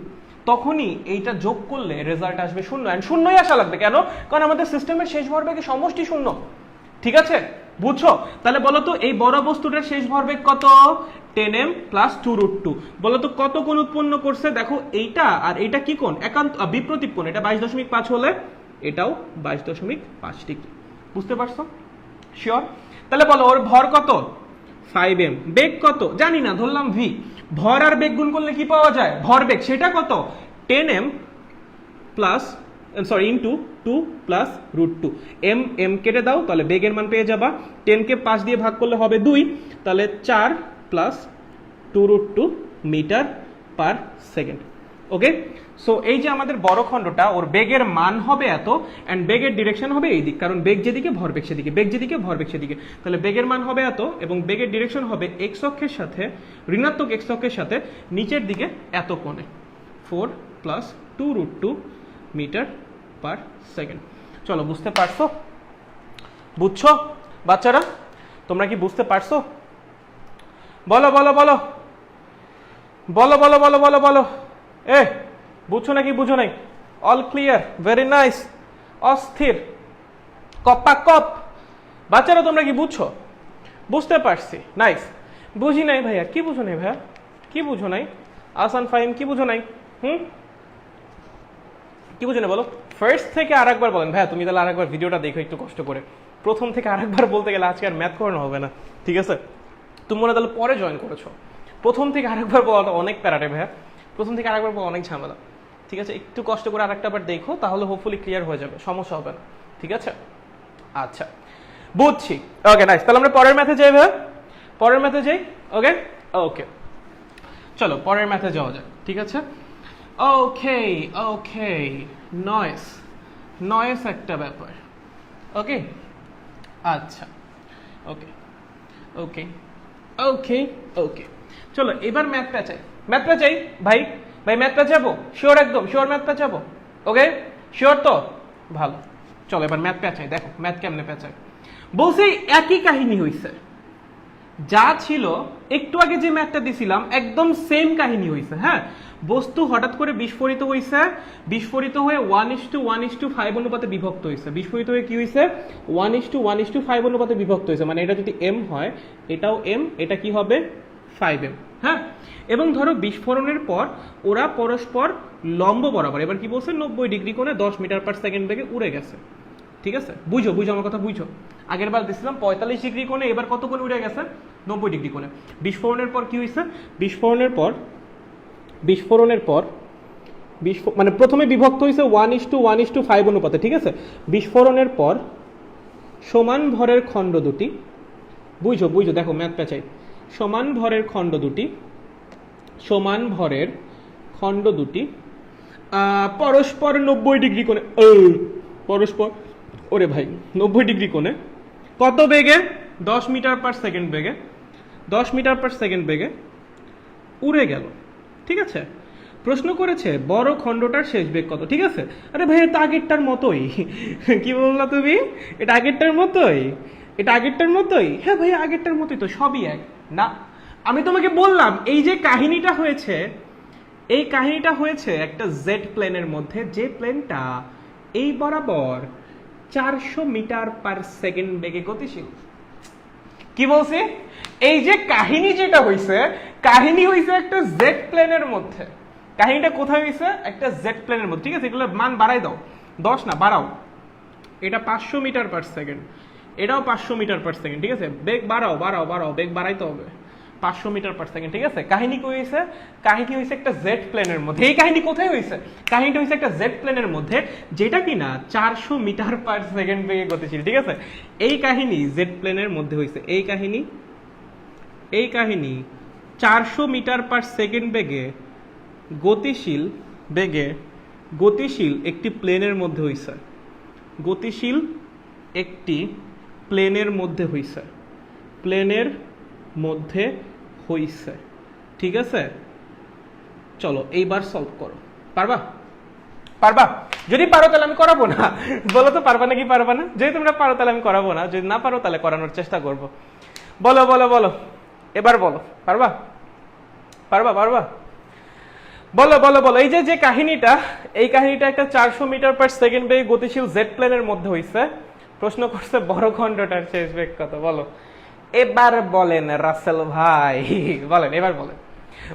তখনই এইটা যোগ করলে রেজাল্ট আসবে 0। এন্ড 0ই আসা লাগবে। কেন? কারণ আমাদের সিস্টেমের শেষ ভরবেগের সমষ্টি 0। ঠিক আছে, বুঝছো? তাহলে বলো তো এই বড় বস্তুটার শেষ ভরবেগ কত? 10m plus 2√2। বলো তো কত কোণ উৎপন্ন করছে? দেখো এইটা আর এইটা কি কোণ? একান্ত বিপ্রতীপ কোণ। এটা 22.5 হলে এটাও 22.5 ডিগ্রি। বুঝতে পারছো? শিওর? তাহলে বলো ওর ভর কত? 5m। বেগ কত? জানি না, ধরলাম v। ভর আর বেগ গুণ করলে কি পাওয়া যায়? ভরবেগ। সেটা কত? 10m plus into 2 plus √2। m কেটে দাও, তাহলে বেগের মান পেয়ে যাবা। 10 কে 5 দিয়ে ভাগ করলে হবে 2, তাহলে 4 প্লাস 2√2 মিটার পার সেকেন্ড। ওকে, সো এই যে আমাদের বড় খণ্ডটা, ওর বেগের মান হবে এত, এন্ড বেগের ডিরেকশন হবে এই দিক, কারণ বেগ যেদিকে ভরবেগ সেদিকে, বেগ যেদিকে ভরবেগ সেদিকে। তাহলে বেগের মান হবে এত এবং বেগের ডিরেকশন হবে এক্স অক্ষের সাথে, ঋণাত্মক এক্স অক্ষের সাথে নিচের দিকে এত কোণে। 4 প্লাস 2√2 মিটার পার সেকেন্ড। চলো, বুঝতে পারছো? বুঝছো বাচ্চারা? তোমরা কি বুঝতে পারছো? বলো বলো বলো বলো বলো বলো বলো বলো। এ বুঝছো নাকি বুঝো নাই? অল ক্লিয়ার, ভেরি নাইস, অস্থির, কপ্পা কপ। বাচ্চারা তোমরা কি বুঝছো? বুঝতে পারছি, নাইস। বুঝি নাই ভাইয়া। কি বুঝো নাই ভাইয়া? কি বুঝো নাই? আসান ফাহিম কি বুঝো নাই? কি বুঝো না বলো? ফার্স্ট থেকে আরেকবার বলেন ভাইয়া। তুমি তাহলে আরেকবার ভিডিওটা দেখো একটু কষ্ট করে। প্রথম থেকে আরেকবার বলতে গেলে আজকে আর ম্যাথ করানো হবে না, ঠিক আছে? তুমি মনে তাহলে পরে জয়েন করেছো। প্রথম থেকে আরেকবার বলাটা অনেক প্যারাটে ভাইয়া। প্রথম থেকে আরেকবার বলা অনেক ঝামেলা, ঠিক আছে? একটু কষ্ট করে আরেকটা বার দেখো, তাহলে হোপফুলি ক্লিয়ার হয়ে যাবে, সমস্যা হবে না, ঠিক আছে? আচ্ছা বুঝছি। ওকে নাইস, তাহলে আমরা পরের ম্যাথে যাই ভাই, পরের ম্যাথে যাই। ওকে ওকে চলো পরের ম্যাথে যাওয়া যাক, ঠিক আছে। ওকে ওকে নয়েস, নয়েস একটা ব্যাপার। ওকে আচ্ছা ওকে ওকে ওকে ওকে চলো এবার ম্যাথ পেঁচাই, ম্যাথ পেঁচাই ভাই, ভাই ম্যাথ পেঁচাবো শিওর, একদম শিওর ম্যাথ পেঁচাবো। ওকে শিওর তো, ভালো। চলো এবার ম্যাথ পেঁচাই, দেখো ম্যাথ কেমনে পেঁচাই। বলছি একই কাহিনী হইছে, যা ছিল একটু আগে যে ম্যাথটা দিছিলাম একদম সেম কাহিনী হইছে। হ্যাঁ, বস্তু হঠাৎ করে বিস্ফোরিত হইছে, বিস্ফোরিত হয়ে 1:1:5 অনুপাতে বিভক্ত হইছে। বিস্ফোরিত হয়ে কি হইছে? 1:1:5 অনুপাতে বিভক্ত হইছে। মানে এটা যদি m হয়, এটাও m, এটা কি হবে 5m। হ্যাঁ, এবং ধরো বিস্ফোরণের পর ওরা পরস্পর লম্ব বরাবর, এবার কি বলছে, 90 ডিগ্রি কোণে 10 মিটার পার সেকেন্ড বেগে উড়ে গেছে। ঠিক আছে, বুঝো বুঝো আমার কথা বুঝো। আগের বার দিছিলাম 45 ডিগ্রি কোণে, এবার কত কোণে উড়ে গেছে? 90 ডিগ্রি কোণে। বিস্ফোরণের পর কি হয়েছে? বিস্ফোরণের পর মানে প্রথমে বিভক্ত হয়েছে 1:1:5 অনুপাতে। ঠিক আছে, বিস্ফোরণের পর সমান ভরের খণ্ড দুটি, বুঝো বুঝো, দেখো ম্যাথ পেঁচাই, সমান ভরের খণ্ড দুটি, সমান ভরের খণ্ড দুটি পরস্পর 90 ডিগ্রি কোণে, পরস্পর, ওরে ভাই 90 ডিগ্রি কোণে কত বেগে? 10 মিটার পার সেকেন্ড বেগে, 10 মিটার পার সেকেন্ড বেগে উড়ে গেল। ঠিক আছে, প্রশ্ন করেছে বড় খণ্ডটার শেষ বেগ কত। ঠিক আছে, আরে ভাই এটা আগেরটার মতোই। কি বললা তুমি? এটা আগেরটার মতোই, এটা আগেরটার মতোই। হ্যাঁ ভাই আগেরটার মতোই তো, সবই এক। না, আমি তোমাকে বললাম এই যে কাহিনীটা হয়েছে, এই কাহিনীটা হয়েছে একটা জেড প্লেনের মধ্যে, যে প্লেনটা এই বরাবর 400 মিটার পার সেকেন্ড বেগে গতিশীল। কি বলছি? এই যে কাহিনী যেটা হইছে, কাহিনী হইছে একটা জেড প্লেনের মধ্যে। কাহিনীটা কোথায় হইছে? একটা জেড প্লেনের মধ্যে। ঠিক আছে, এগুলোর মান বাড়াই দাও, 10 না বাড়াও। এটা 500 মিটার পার সেকেন্ড, এটাও 500 মিটার পার সেকেন্ড। ঠিক আছে, বেগ বাড়াও বাড়াও বাড়াও, বেগ বাড়াইতে হবে 500 মিটার পার সেকেন্ড। ঠিক আছে, কাহিনী কি হয়েছে? কাহিনী হয়েছে একটা জেড প্লেনের মধ্যে। এই কাহিনী কোথায় হয়েছে? কাহিনীটা হয়েছে একটা জেড প্লেনের মধ্যে, যেটা কিনা 400 মিটার পার সেকেন্ড বেগে গতিশীল। ঠিক আছে, এই কাহিনী জেড প্লেনের মধ্যে হয়েছে। এই কাহিনী 400 মিটার পার সেকেন্ড বেগে গতিশীল একটি প্লেনের মধ্যে হয়েছে। গতিশীল একটি প্লেনের মধ্যে হয়েছে, প্লেনের মধ্যে হইছে। ঠিক আছে, চলো এইবার সলভ করো। পারবা? পারবা? যদি পারো তাহলে আমি করাবো না। বলো তো পারবা নাকি পারবা না? যদি তোমরা পারো তাহলে আমি করাবো না, যদি না পারো তাহলে করানোর চেষ্টা করব। বলো বলো বলো, এবার বলো। পারবা? পারবা পারবা? বলো বলো বলো। এই যে কাহিনীটা, এই কাহিনীটা একটা 400 মিটার পার সেকেন্ড বেগে গতিশীল জেড প্লেনের মধ্যে হইছে। প্রশ্ন করছে বড় খণ্ডটার শেষ বেগ কত। বলো এবার বলেন রাসেল ভাই, বলেন এবার বলেন,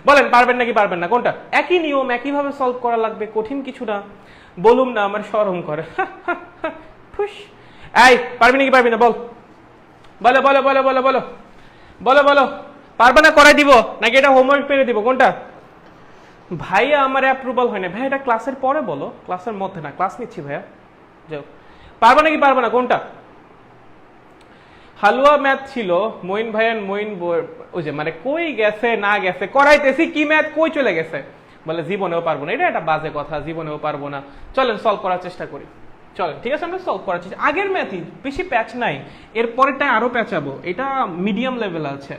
বলেন পারবেন নাকি পারবেন না? কোনটা? একই নিয়ম, একইভাবে সলভ করা লাগবে, কঠিন কিছু না। বলুম না আমার শরম করে। এই পারবি নাকি পারবি না? বল, বলো বলো বলো বলো বলো বলো বলো। পারবে না করাই দিব নাকি এটা হোমওয়ার্ক পেরে দিব? কোনটা? ভাইয়া আমার অ্যাপ্রুভাল হয় না। ভাই এটা ক্লাসের পরে বলো, ক্লাসের মধ্যে না। ক্লাস নিচ্ছি ভাইয়া, যাও। পারবে নাকি পারবে না? কোনটা? হালুয়া ম্যাথ ছিল মইন ভাইয়ান, মইন ওই যে মানে কই গেছে না গেছে, করাইতেছি কি ম্যাথ কই চলে গেছে, বলে জীবনেও পারবো না। এটা একটা বাজে কথা, জীবনেও পারবো না। চলেন সলভ করার চেষ্টা করি, চলেন। ঠিক আছে, আমরা সলভ করার চেষ্টা। আগের ম্যাথই, বেশি প্যাচ নাই। এর পরেরটায় আরো প্যাচাবো, এটা মিডিয়াম লেভেল আছে।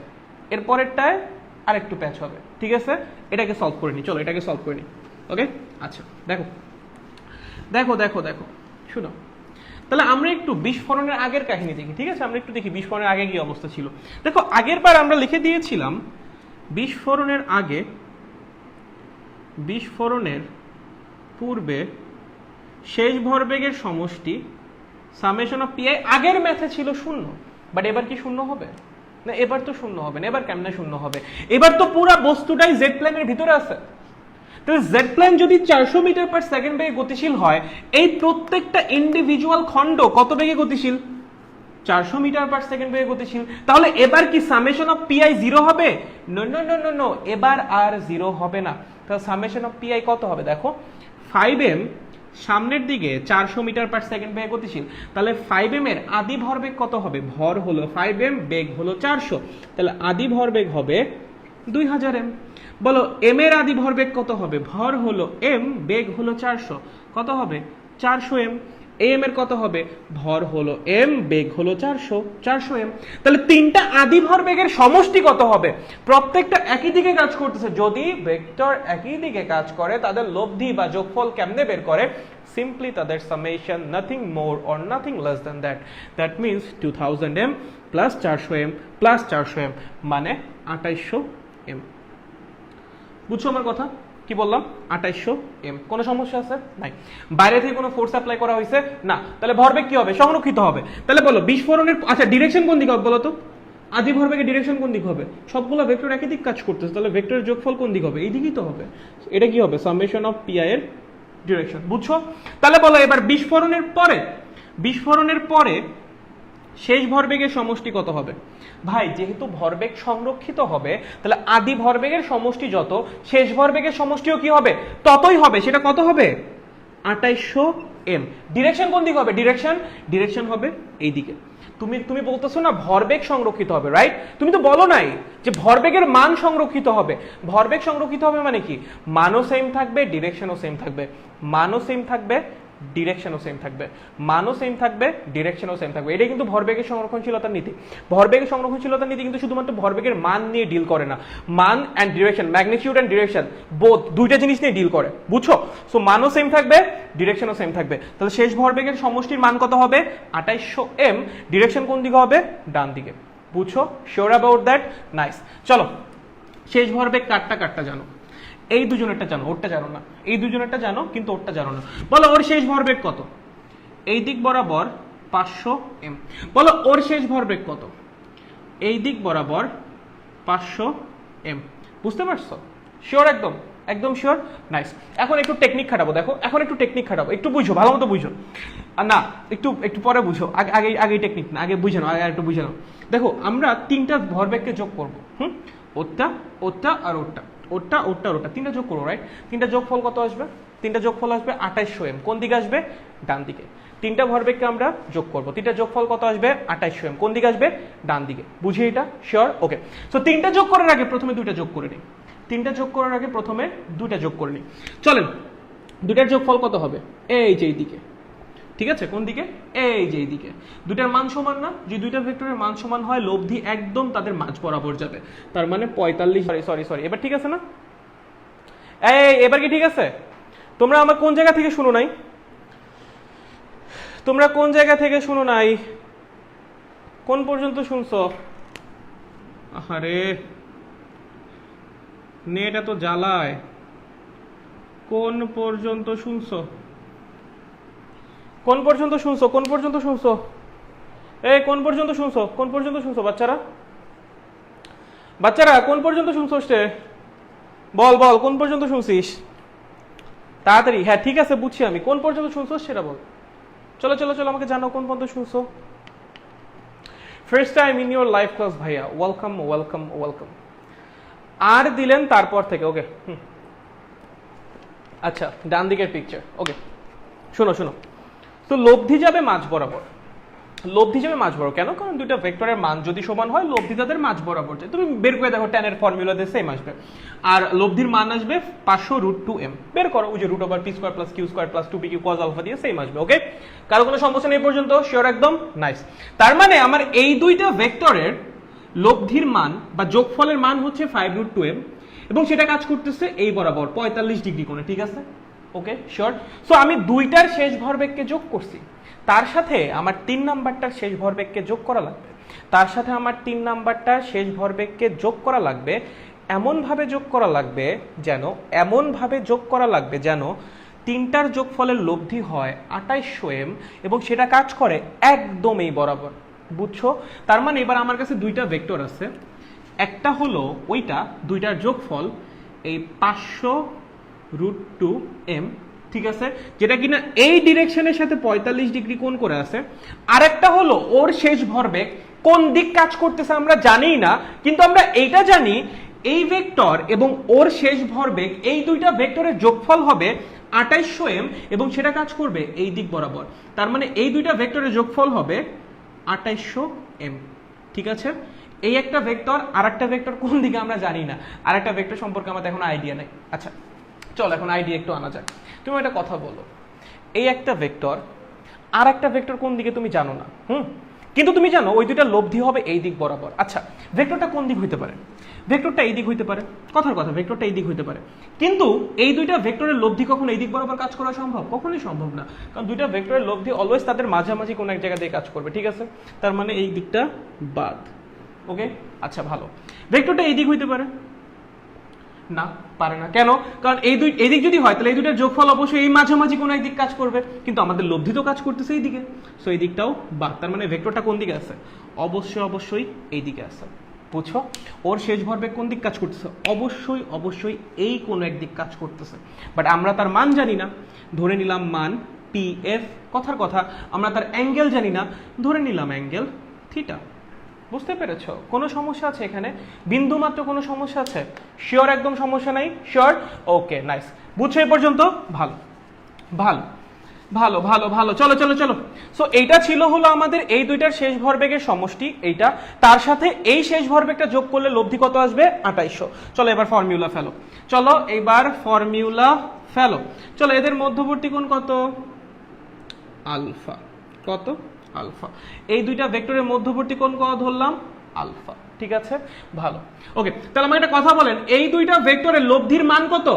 এর পরেরটায় আর একটু প্যাচ হবে। ঠিক আছে, এটাকে সলভ করে নি, চলো এটাকে সলভ করে নি। ওকে আচ্ছা, দেখো দেখো দেখো দেখো, শুনো। তাহলে আমরা একটু বিস্ফোরণের আগের কাহিনী দেখি। ঠিক আছে, আমরা একটু দেখি বিস্ফোরণের আগে কি অবস্থা ছিল। দেখো আগের বার আমরা লিখে দিয়েছিলাম বিস্ফোরণের আগে, বিস্ফোরণের পূর্বে শেষ ভরবেগের সমষ্টি সামেশন অফ পিআই। আগের ম্যাথে ছিল 0, বাট এবার কি 0 হবে না? এবার তো 0 হবে না। এবার কেমনে 0 হবে? এবার তো পুরো বস্তুটাই জেড প্লেনের ভিতরে আছে। তাহলে জেড প্লেন যদি 400 মিটার পার সেকেন্ড বেগে গতিশীল হয়, এই প্রত্যেকটা ইন্ডিভিজুয়াল খণ্ড কত বেগে গতিশীল? 400 মিটার পার সেকেন্ড বেগে গতিশীল। তাহলে এবার কি সামেশন অফ পিআই 0 হবে? No no no no no, এবার আর 0 হবে না। তাহলে সামেশন অফ পিআই কত হবে? দেখো 5m সামনের দিকে 400 মিটার পার সেকেন্ড বেগে গতিশীল, তাহলে 5m এর আদি ভরবেগ কত হবে? ভর হলো 5m, বেগ হলো 400, তাহলে আদি ভরবেগ হবে 2000m। বলো m এর আদি ভরবেগ কত হবে? ভর হলো m, বেগ হলো 400, কত হবে? 400m। am এর কত হবে? ভর হলো m, বেগ হলো 400m। তাহলে তিনটা আদি ভরবেগের সমষ্টি কত হবে? প্রত্যেকটা একই দিকে কাজ করতেছে। যদি ভেক্টর একই দিকে কাজ করে তাদের লব্ধি বা যোগফল কেমনে বের করে? সিম্পলি তাদের summation, nothing more or nothing less than that. That means 2000m plus 400m plus 400m মানে 2800m। বুঝছো আমার কথা? কি বললাম? 2800m। কোনো সমস্যা আছে? নাই। বাইরে থেকে কোনো ফোর্স অ্যাপ্লাই করা হয়েছে না, তাহলে ভরবেগ কি হবে? সংরক্ষিত হবে। তাহলে বলো বিস্ফোরণের, আচ্ছা ডিরেকশন কোন দিকে হবে বলো তো? আদি ভরবেগের ডিরেকশন কোন দিক হবে? সবগুলো ভেক্টর একই দিক কাজ করতেছে, তাহলে ভেক্টরের যোগফল কোন দিক হবে? এই দিকেই তো হবে। এটা কি হবে? সামেশন অফ পি আই এর ডিরেকশন। বুঝছো? তাহলে বলো এবার বিস্ফোরণের পরে শেষ ভরবেগের সমষ্টি কত হবে? ভাই যেহেতু ভরবেগ সংরক্ষিত হবে, তাহলে আদি ভরবেগের সমষ্টি যত, শেষ ভরবেগের সমষ্টিও কি হবে? ততই হবে। সেটা কত হবে? 2800m। ডিরেকশন কোন দিকে হবে? ডিরেকশন হবে এই দিকে। তুমি বলতেছো না ভরবেগ সংরক্ষিত হবে, রাইট? তুমি তো বলো নাই যে ভরবেগের মান সংরক্ষিত হবে। ভরবেগ সংরক্ষিত হবে মানে কি? মানও সেম থাকবে, ডিরেকশনও সেম থাকবে। মানও সেম থাকবে, ডিরেকশনও সেম থাকবে। মানও সেম থাকবে, ডিরেকশনও সেম থাকবে। এটাই কিন্তু ভরবেগের সংরক্ষণশীলতার নীতি। ভরবেগের সংরক্ষণশীলতার নীতি কিন্তু শুধুমাত্র ভরবেগের মান নিয়ে ডিল করে না, মান and direction, magnitude and direction, both দুইটা জিনিস নিয়ে ডিল করে। বুঝছো? সো মানও সেম থাকবে, ডিরেকশনও সেম থাকবে। তাহলে শেষ ভরবেগের সমষ্টির মান কত হবে? 2800m। ডিরেকশন কোন দিকে হবে? ডান দিকে। বুঝছো? Sure about that? নাইস। চলো, শেষ ভরবেগ কাটটা জানো? এই দুজনেরটা জানো, ওরটা জানো না। এই দুজনেরটা জানো কিন্তু ওরটা জানো না। বলো ওর শেষ ভরবেগ কত? এই দিক বরাবর 500m। বলো ওর শেষ ভরবেগ কত? এই দিক বরাবর 500m। বুঝতে পারছো? শিওর? একদম শিওর? নাইস। এখন একটু টেকনিক খাটাবো। দেখো এখন একটু টেকনিক খাটাবো, একটু বুঝো, ভালো মতো বুঝো। আর না, একটু পরে বুঝো, আগে টেকনিক না, আগে বুঝে নাও, আগে একটু বুঝে নাও। দেখো আমরা তিনটা ভরবেগকে যোগ করবো। ওরটা আর ওরটা তিনটা যোগ করবো, রাইট? তিনটা যোগফল কত আসবে? তিনটা যোগফল আসবে 2800m। কোন দিকে আসবে? ডান দিকে। তিনটা ভরবেগকে আমরা যোগ করবো, তিনটা যোগফল কত আসবে? 2800m। কোন দিকে আসবে? ডান দিকে। বুঝি এটা? শিওর? ওকে। সো তিনটা যোগ করার আগে প্রথমে দুইটা যোগ করে নিই। তিনটা যোগ করার আগে প্রথমে দুইটা যোগ করে নিই। চলেন, দুইটার যোগফল কত হবে? এই যে এইদিকে। ঠিক আছে? কোন দিকে? এই যে এইদিকে। দুইটার মান সমান না? যদি দুইটা ভেক্টরের মান সমান হয়, লব্ধি একদম তাদের মাঝ বরাবর যাবে। তার মানে 45, সরি, এবার ঠিক আছে না? এবার কি ঠিক আছে? তোমরা আমার কোন জায়গা থেকে শুনো নাই? কোন পর্যন্ত শুনছো? আরে নেট এত জ্বালায়। কোন পর্যন্ত শুনছো? কোন পর্যন্ত শুনছো? কোন পর্যন্ত শুনছো বাচ্চারা কোন পর্যন্ত শুনছো? বল কোন পর্যন্ত শুনছিস? তাড়াতাড়ি। হ্যাঁ ঠিক আছে, বুঝছি আমি। কোন পর্যন্ত শুনছো সেটা বল। চলো আমাকে জানাও কোন পর্যন্ত শুনছো। First time in your life class ভাইয়া, ওয়েলকাম। আর দিলেন তারপর থেকে, ওকে। আচ্ছা, ডান দিকের পিকচার, ওকে। শোনো, তো লব্ধি যাবে মাঝ বরাবর। কেন? কারণ দুইটা ভেক্টরের মান যদি সমান হয়, লব্ধি তাদের মাঝ বরাবর যায়। তুমি বের করে দেখো, tan এর ফর্মুলা দিয়ে সেম আসবে। আর লব্ধির মান আসবে 500√2m। বের করো, ওই যে √p² + q² + 2pq cos α দিয়ে সেম আসবে। ওকে, কারো কোনো সমস্যা নেই পর্যন্ত? শিওর? একদম নাইস। তার মানে আমার এই দুইটা ভেক্টরের লব্ধির মান বা যোগফলের মান হচ্ছে 5√2m, এবং সেটা কাজ করতেছে এই বরাবর 45 ডিগ্রি কোণে। ঠিক আছে? ওকে, শিওর। সো আমি দুইটার শেষ ভরবেগকে যোগ করছি, তার সাথে আমার 3 নাম্বারটার শেষ ভরবেগকে যোগ করা লাগবে। এমনভাবে যোগ করা লাগবে যেন তিনটার যোগফলের লব্ধি হয় 2800m, এবং সেটা কাজ করে একদম এই বরাবর। বুঝছো? তার মানে এবার আমার কাছে দুইটা ভেক্টর আছে। একটা হলো ওইটা, দুইটার যোগফল এই 500√2m, ঠিক আছে, যেটা কিনা এই ডিরেকশনের সাথে 45 ডিগ্রি কোণ করে আছে। আরেকটা হলো ওর শেষ ভরবেগ কোন দিক কাজ করতেছে আমরা জানি না, কিন্তু আমরা এইটা জানি এই ভেক্টর এবং ওর শেষ ভরবেগ এই দুইটা ভেক্টরের যোগফল হবে 2800 m এবং সেটা কাজ করবে এই দিক বরাবর। তার মানে এই দুইটা ভেক্টরের যোগফল হবে 2800 m। ঠিক আছে, এই একটা ভেক্টর আর একটা ভেক্টর কোন দিকে আমরা জানি না, আর একটা ভেক্টর সম্পর্কে আমাদের এখন আইডিয়া নেই। আচ্ছা চলো এখন আইডিয়া একটু আনা যাক। তুমি একটা কথা বলো, এই একটা ভেক্টর আর একটা ভেক্টর কোন দিকে তুমি জানো না, কিন্তু তুমি জানো ওই দুইটা লব্ধি হবে এই দিক বরাবর। আচ্ছা ভেক্টরটা কোন দিক হইতে পারে? ভেক্টরটা এই দিক হইতে পারে, কথার কথা ভেক্টরটা এই দিক হইতে পারে, কিন্তু এই দুইটা ভেক্টরের লব্ধি কখন এই দিক বরাবর কাজ করা সম্ভব? কখনোই সম্ভব না, কারণ দুইটা ভেক্টরের লব্ধি অলওয়েজ তাদের মাঝামাঝি কোন এক জায়গা দিয়ে কাজ করবে। ঠিক আছে, তার মানে এই দিকটা বাদ। ওকে, আচ্ছা ভালো, ভেক্টরটা এই দিক হইতে পারে না? পারে না। কেন? কারণ এই দিক যদি হয় তাহলে এই দুইটার যোগফল অবশ্যই এই মাঝামাঝি কোন এক দিক কাজ করবে, কিন্তু আমাদের লব্ধি তো কাজ করতেছে এই দিকে, সো এই দিকটাও বাদ। তার মানে ভেক্টরটা কোন দিকে আছে? অবশ্যই এই দিকে আছে। বুঝছো, ওর শেষ ভরবেগ কোন দিক কাজ করতেছে? অবশ্যই এই কোন এক দিক কাজ করতেছে, বাট আমরা তার মান জানি না, ধরে নিলাম মান পি এফ। কথার কথা আমরা তার অ্যাঙ্গেল জানি না, ধরে নিলাম অ্যাঙ্গেল থিটা। বুঝতে পেরেছো? কোনো সমস্যা আছে এখানে? বিন্দু মাত্র কোনো সমস্যা আছে? শিওর একদম সমস্যা নাই? শিওর? ওকে নাইস, বুঝছো এই পর্যন্ত? ভালো ভালো ভালো ভালো ভালো, চলো চলো চলো। সো এইটা ছিল হলো আমাদের এই দুইটার শেষ ভরবেগের সমষ্টি, এইটা তার সাথে এই শেষ ভরবেগটা যোগ করলে লব্ধি কত আসবে? 2800। চলো এবার ফর্মুলা ফেলো, চলো এবার ফর্মুলা ফেলো। চলো এদের মধ্যবর্তী কোণ কত? আলফা। কত? আলফা। এই দুইটা ভেক্টরের মধ্যবর্তী কোণ কত ধরলাম? আলফা। ঠিক আছে, ভালো। ওকে, তাহলে আমাকে একটা কথা বলেন, এই দুইটা ভেক্টরের লব্ধির মান কত?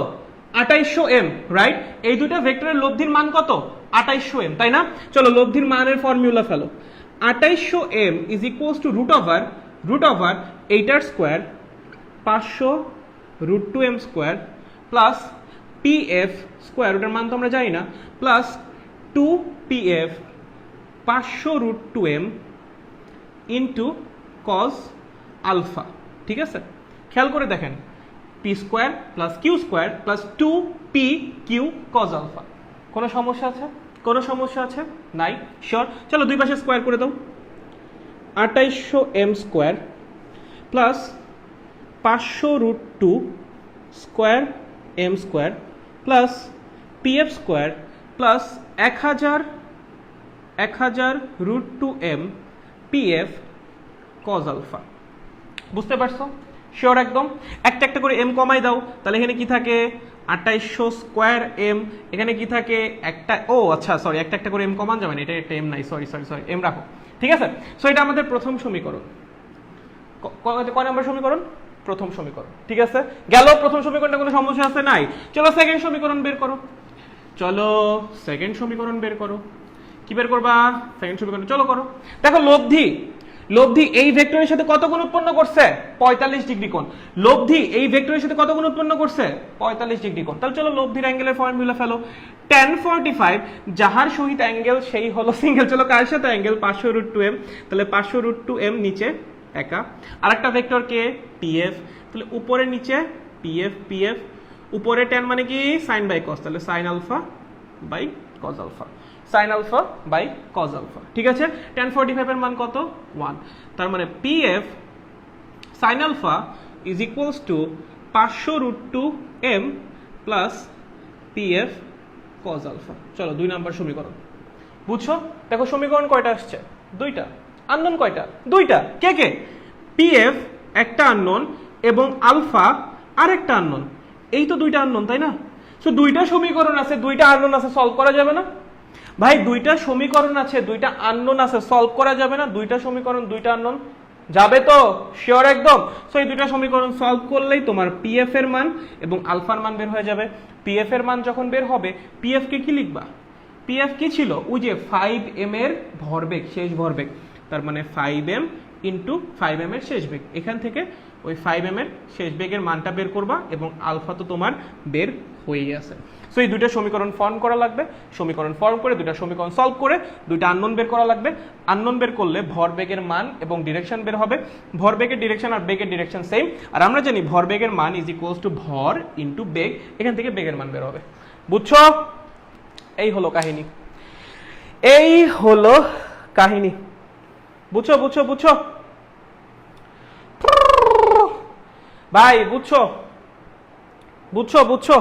2800 m, রাইট? এই দুইটা ভেক্টরের লব্ধির মান কত? 2800 m, তাই না? চলো লব্ধির মানের ফর্মুলা ফেলো। 2800 m is equals to root over এইটার square 500 √2m square plus pf square, ওটার মান তো আমরা জানি না, plus 2pf 500 √2m into cos alpha. ঠিক আছে, খেয়াল করে দেখেন, P square plus Q square plus 2p/q cos alpha. কোনো সমস্যা আছে? কোনো সমস্যা আছে? নাই? শিওর? চলো দুই পাশে স্কোয়ার করে দাও। 2800 m square plus 500 √2 square m square plus pf square plus 1000 √2m pf cos alpha. বুঝতে পারছো? শিওর একদম? একটা একটা করে m কমাই দাও, তাহলে এখানে কি থাকে? 2800 স্কোয়ার m, এখানে কি থাকে? একটা, ও আচ্ছা সরি, একটা একটা করে m কমান যাবে না, এটা একটা m নাই, সরি m রাখো। ঠিক আছে, সো এটা আমাদের প্রথম সমীকরণ। কয় নম্বর সমীকরণ? প্রথম সমীকরণ। ঠিক আছে, গেল প্রথম সমীকরণটা, কোনো সমস্যা আছে? নাই। চলো সেকেন্ড সমীকরণ বের করো, চলো সেকেন্ড সমীকরণ বের করো। কি বের করবা? সেকেন্ড সমীকরণ চলো করো। দেখো লব্ধি এই ভেক্টরের সাথে কত গুণ উৎপন্ন করছে? 45 ডিগ্রি কোণ। লব্ধি এই ভেক্টরের সাথে কত গুণ উৎপন্ন করছে? 45 ডিগ্রি কোণ। তাহলে চলো লব্ধির অ্যাঙ্গেলের ফর্মুলা ফেলো। tan 45 যাহার সহিত অ্যাঙ্গেল সেই হলো সিঙ্গেল। চলো কার সাথে অ্যাঙ্গেল? 500 √2m, তাহলে 500 √2m নিচে একা, আরেকটা ভেক্টর কে? pf, তাহলে উপরে নিচে pf, উপরে tan মানে কি? sin বাই cos, তাহলে sin alpha by cos alpha, sin alpha by cos alpha. ঠিক আছে, tan 45 এর মান কত? 1। তার মানে pf sin alpha is equals to 500 √2m plus pf cos alpha. চলো 2 নাম্বার সমীকরণ। বুঝছো? দেখো সমীকরণ কয়টা আসছে? দুইটা। আননোন কয়টা? দুইটা। কে কে? pf একটা আননোন এবং আলফা আরেকটা আননোন। এই তো দুইটা আননোন, তাই না? সো দুইটা সমীকরণ আছে, দুইটা আননোন আছে, সলভ করা যাবে না? ভাই দুইটা সমীকরণ আছে, দুইটা আননোন আছে, সলভ করা যাবে না? দুইটা সমীকরণ দুইটা আননোন যাবে তো? শিওর একদম? সো এই দুইটা সমীকরণ সলভ করলেই তোমার পিএফ এর মান এবং আলফার মান বের হয়ে যাবে। পিএফ এর মান যখন বের হবে, পিএফ কে কি লিখবা? পিএফ কি ছিল? ওই যে 5m এর ভরবেগ, শেষ ভরবেগ, তার মানে 5m ইন্টু 5m এর শেষ বেগ। এখান থেকে ওই 5m এর শেষ বেগের মানটা বের করবা এবং আলফা তো তোমার বের হয়েই আছে। সো এই দুইটা সমীকরণ ফর্ম করা লাগবে, সমীকরণ ফর্ম করে দুইটা সমীকরণ সলভ করে দুইটা আননোন বের করা লাগবে। আননোন বের করলে ভরবেগের মান এবং ডিরেকশন বের হবে। ভরবেগের ডিরেকশন আর বেগের ডিরেকশন সেম, আর আমরা জানি ভরবেগের মান ইজ ইকুয়ালস টু ভর ইন্টু বেগ, এখান থেকে বেগের মান বের হবে। বুঝছো? এই হলো কাহিনী, এই হলো কাহিনী। বুঝছো বুঝছো বুঝছো? ভাই বুঝছো বুঝছো বুঝছো?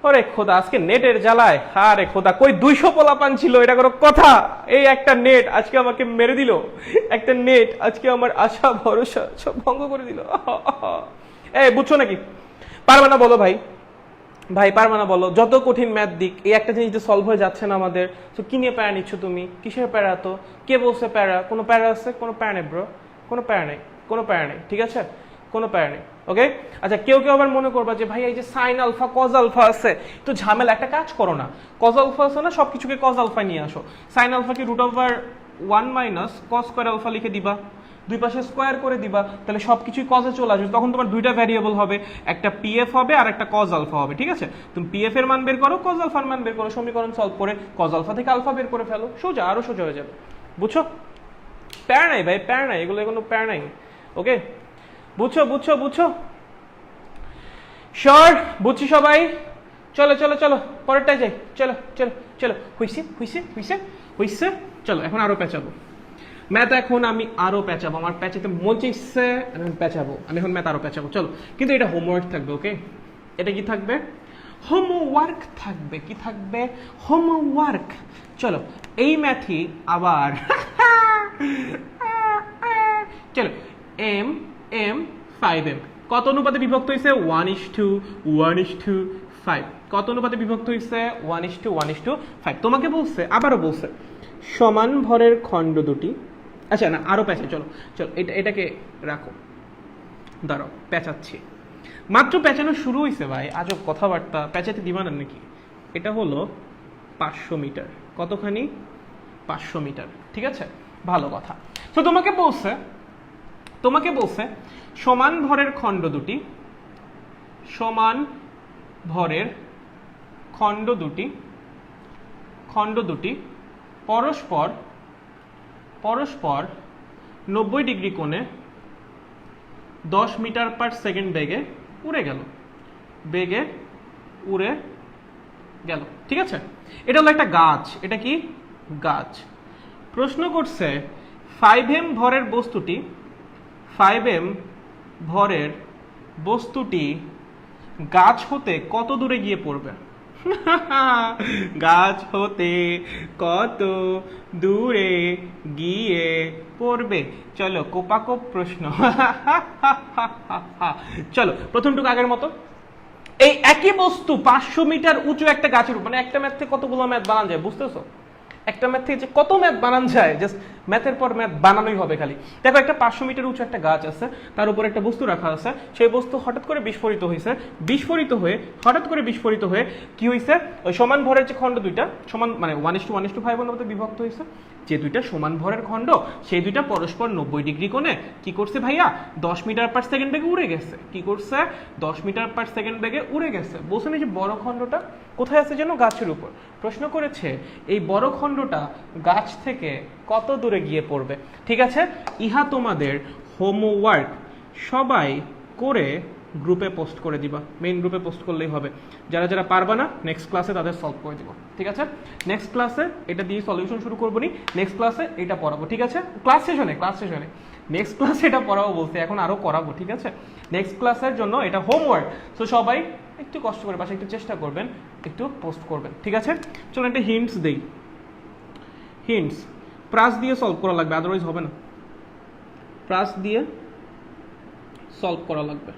ওরে খোদা, আজকে নেটের জ্বালায়, আরে খোদা, কই 200 পোলাপান ছিল, এটা কোনো কথা? এই একটা নেট আজকে আমাকে মেরে দিল, একটা নেট আজকে আমার আশা ভরসা সব ভঙ্গ করে দিল। এই বুঝছো নাকি? পারবে না বলো ভাই, ভাই পারবে না বলো? যত কঠিন ম্যাথ দিক, এই একটা জিনিস যে সলভ হয়ে যাচ্ছে না আমাদের, তো কি নিয়ে প্যারা নিচ্ছ তুমি? কিসের প্যারা? তো কে বলছে প্যারা? কোনো প্যারা আছে? কোনো প্যারা নেই ব্রো, কোনো প্যারা নেই, কোনো প্যারা নেই, ঠিক আছে? কোনো প্যারা নেই, ওকে? আচ্ছা, কেউ কেউ আবার মনে করবা যে ভাই এই যে সাইন আলফা কজ আলফা আছে, তো ঝামেলা, একটা কাজ করো না, কজ আলফা আছে না, সবকিছুকে কজ আলফা নিয়ে আসো। সাইন আলফাকে √1 মাইনাস কজ স্কয়ার আলফা লিখে দিবা, দুই পাশে স্কোয়ার করে দিবা, তাহলে সবকিছুই কজে চলে আসবে। তখন তোমার দুইটা ভ্যারিয়েবল হবে, একটা পিএফ হবে আর একটা কজ আলফা হবে, ঠিক আছে? তুমি পিএফ এর মান বের করো, কজ আলফার মান বের করো, সমীকরণ সলভ করে কজ আলফা থেকে আলফা বের করে ফেলো, সোজা, আরো সোজা হয়ে যাবে। বুঝছো? প্যারা নাই ভাই, প্যারা নাই, এগুলো কোনো প্যারা নাই, ওকে? বুঝছো বুঝছো বুঝছো? শিওর? বুঝছি সবাই? চলো চলো চলো, পরেরটাই যাই, চলো চলো চলো। হইছে হইছে হইছে হইছে, চলো এখন আরো পেঁচাবো ম্যাথ, এখন আমি আরো পেঁচাবো, আমার পেঁচাতে মন চাইছে, আমি পেঁচাবো, আমি এখন ম্যাথ আরো পেঁচাবো, চলো। কিন্তু এটা হোমওয়ার্ক থাকবে, ওকে? এটা কি থাকবে? হোমওয়ার্ক থাকবে। কি থাকবে? হোমওয়ার্ক। চলো এই ম্যাথই আবার চলো, এম এম 5m কত অনুপাতে বিভক্ত হয়েছে? 1:1:5। কত অনুপাতে বিভক্ত হয়েছে? 1:1:5। তোমাকে বলছে, আবারও বলছে, সমান ভরের খণ্ড দুটি। আচ্ছা না, আরো পেঁচাই, চলো চলো, এটাকে রাখো, দাঁড়াও, পেঁচাচ্ছি, মাত্র পেঁচানো শুরু হয়েছে ভাই, আজব কথাবার্তা, পেঁচাতে দিবা না নাকি? এটা হলো 500 মিটার। কতখানি? 500 মিটার, ঠিক আছে, ভালো কথা। তো তোমাকে বলছে সমান ভরের খণ্ড দুটি, সমান ভরের খণ্ড দুটি পরস্পর 90 ডিগ্রি কোণে 10 মিটার পার সেকেন্ড বেগে উড়ে গেল, ঠিক আছে? এটা হলো একটা গাছ, এটা কি? গাছ। প্রশ্ন করছে 5m ভরের বস্তুটি গাছ হতে কত দূরে গিয়ে পড়বে? গাছ হতে কত দূরে গিয়ে পড়বে? চলো কোপাকোপ প্রশ্ন। চলো প্রথমটুকু আগের মতো, এই একই বস্তু 500 মিটার উঁচু একটা গাছের উপর, মানে একটা ম্যাথ থেকে কতগুলো ম্যাথ বানানো যায়, বুঝতেছো? একটা ম্যাথ থেকে যে কত ম্যাথ বানানো যায়, জাস্ট ম্যাথের পর ম্যাথ বানানোই হবে খালি। দেখো, একটা 500 মিটার উঁচু একটা গাছ আছে, তার উপর একটা বস্তু রাখা আছে, সেই বস্তু হঠাৎ করে বিস্ফোরিত হয়ে কি হয়েছে? ওই সমান ভরের যে খণ্ড দুইটা, সমান মানে 1:1:5 মধ্যে বিভক্ত হয়েছে, যে দুইটা সমান ভরের খণ্ড, সেই দুইটা পরস্পর 90 ডিগ্রি কোণে কি করছে ভাইয়া? 10 মিটার পার সেকেন্ড বেগে উড়ে গেছে। কি করছে? 10 মিটার পার সেকেন্ড বেগে উড়ে গেছে। বলছেন এই যে বড় খণ্ডটা কোথায় আছে যেন? গাছের উপর। প্রশ্ন করেছে এই বড় খণ্ডটা গাছ থেকে কত দূরে গিয়ে পড়বে। ঠিক আছে, ইহা তোমাদের হোমওয়ার্ক, সবাই করে গ্রুপে পোস্ট করে দিবা, মেইন গ্রুপে পোস্ট করলেই হবে। যারা যারা পারবা না নেক্সট ক্লাসে তাদের সলভ করে দিব, ঠিক আছে? নেক্সট ক্লাসে এটা দিয়ে সলিউশন শুরু করবো নি, নেক্সট ক্লাসে এটা পড়াবো, ঠিক আছে? ক্লাস সেশনে নেক্সট ক্লাসে এটা পড়াবো বলতে, এখন আরো করাবো, ঠিক আছে? নেক্সট ক্লাসের জন্য এটা হোমওয়ার্ক, তো সবাই একটু কষ্ট করে পাশে একটু চেষ্টা করবেন, একটু পোস্ট করবেন, ঠিক আছে? চলুন একটা হিন্টস দেই। হিন্টস প্রাস দিয়ে সলভ করা লাগবে, আদারওয়াইজ হবে না। প্রাস দিয়ে সলভ করা লাগবে,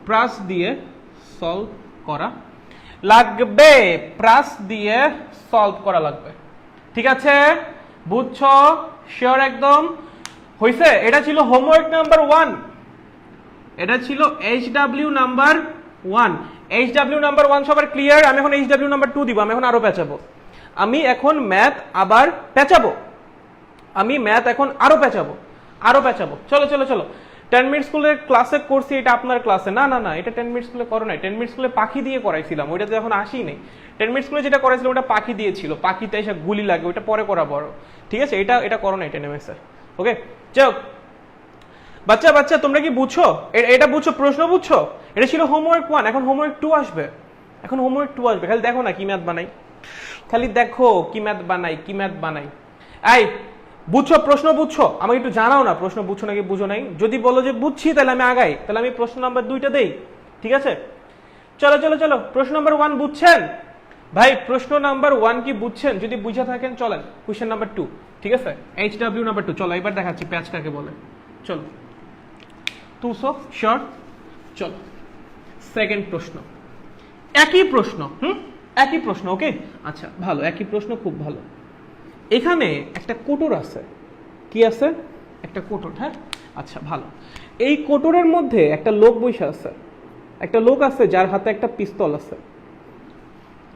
প্রাস দিয়ে সলভ করা লাগবে, প্রাস দিয়ে সলভ করা লাগবে, ঠিক আছে? বুঝছো? শিওর? একদম হইছে? এটা ছিল হোমওয়ার্ক নাম্বার 1, এটা ছিল HW নাম্বার 1। HW নাম্বার 1 সবার ক্লিয়ার? আমি এখন HW নাম্বার 2 দিব, আমি এখন আরো পেঁচাবো, আমি এখন ম্যাথ আবার পেঁচাবো, আরো পেঁচাবো। চলো চলো চলো, 10 মিনিট স্কুলের ক্লাসে করছি, এটা আপনার ক্লাসে না, না না, এটা 10 মিনিট স্কুলে করো নাই, 10 মিনিট স্কুলে পাখি দিয়ে করাইছিলাম, ওইটাতে এখন আসি নেই। 10 মিনিট স্কুলে যেটা করাইছিলাম ওটা পাখি দিয়েছিল, পাখিতে এসে গুলি লাগে, ওইটা পরে করা বড়, ঠিক আছে? এটা করো নাই 10 MX, ওকে? চল বাচ্চা তোমরা কি বুঝছো? এটা বুঝছো? প্রশ্ন বুঝছো? এটা ছিল হোমওয়ার্ক 1, এখন হোমওয়ার্ক 2 আসবে, খালি দেখো না কি ম্যাথ বানাই, এই বুঝছো? প্রশ্ন বুঝছো? আমাকে একটু জানাও না প্রশ্ন বুঝছো নাকি বুঝো নাই। যদি বলো যে বুঝছি তাহলে আমি আগাই, তাহলে আমি প্রশ্ন নাম্বার 2টা দেই, ঠিক আছে? চলো চলো চলো, প্রশ্ন নাম্বার 1 বুঝছেন ভাই? প্রশ্ন নাম্বার 1 কি বুঝছেন? যদি বুঝে থাকেন চলেন কোশ্চেন নাম্বার 2, ঠিক আছে? HW number 2। চলো এবার দেখাচ্ছি প্যাচ কাকে বলে। চলো 200 শিওর। চলো সেকেন্ড প্রশ্ন, একই প্রশ্ন, একই প্রশ্ন, ওকে? আচ্ছা ভালো, একই প্রশ্ন, খুব ভালো। এখানে একটা কোটর আছে, কি আছে? একটা কোটর, হ্যাঁ? আচ্ছা ভালো। এই কোটরের মধ্যে একটা লোক বসে আছে, একটা লোক আছে যার হাতে একটা পিস্তল আছে,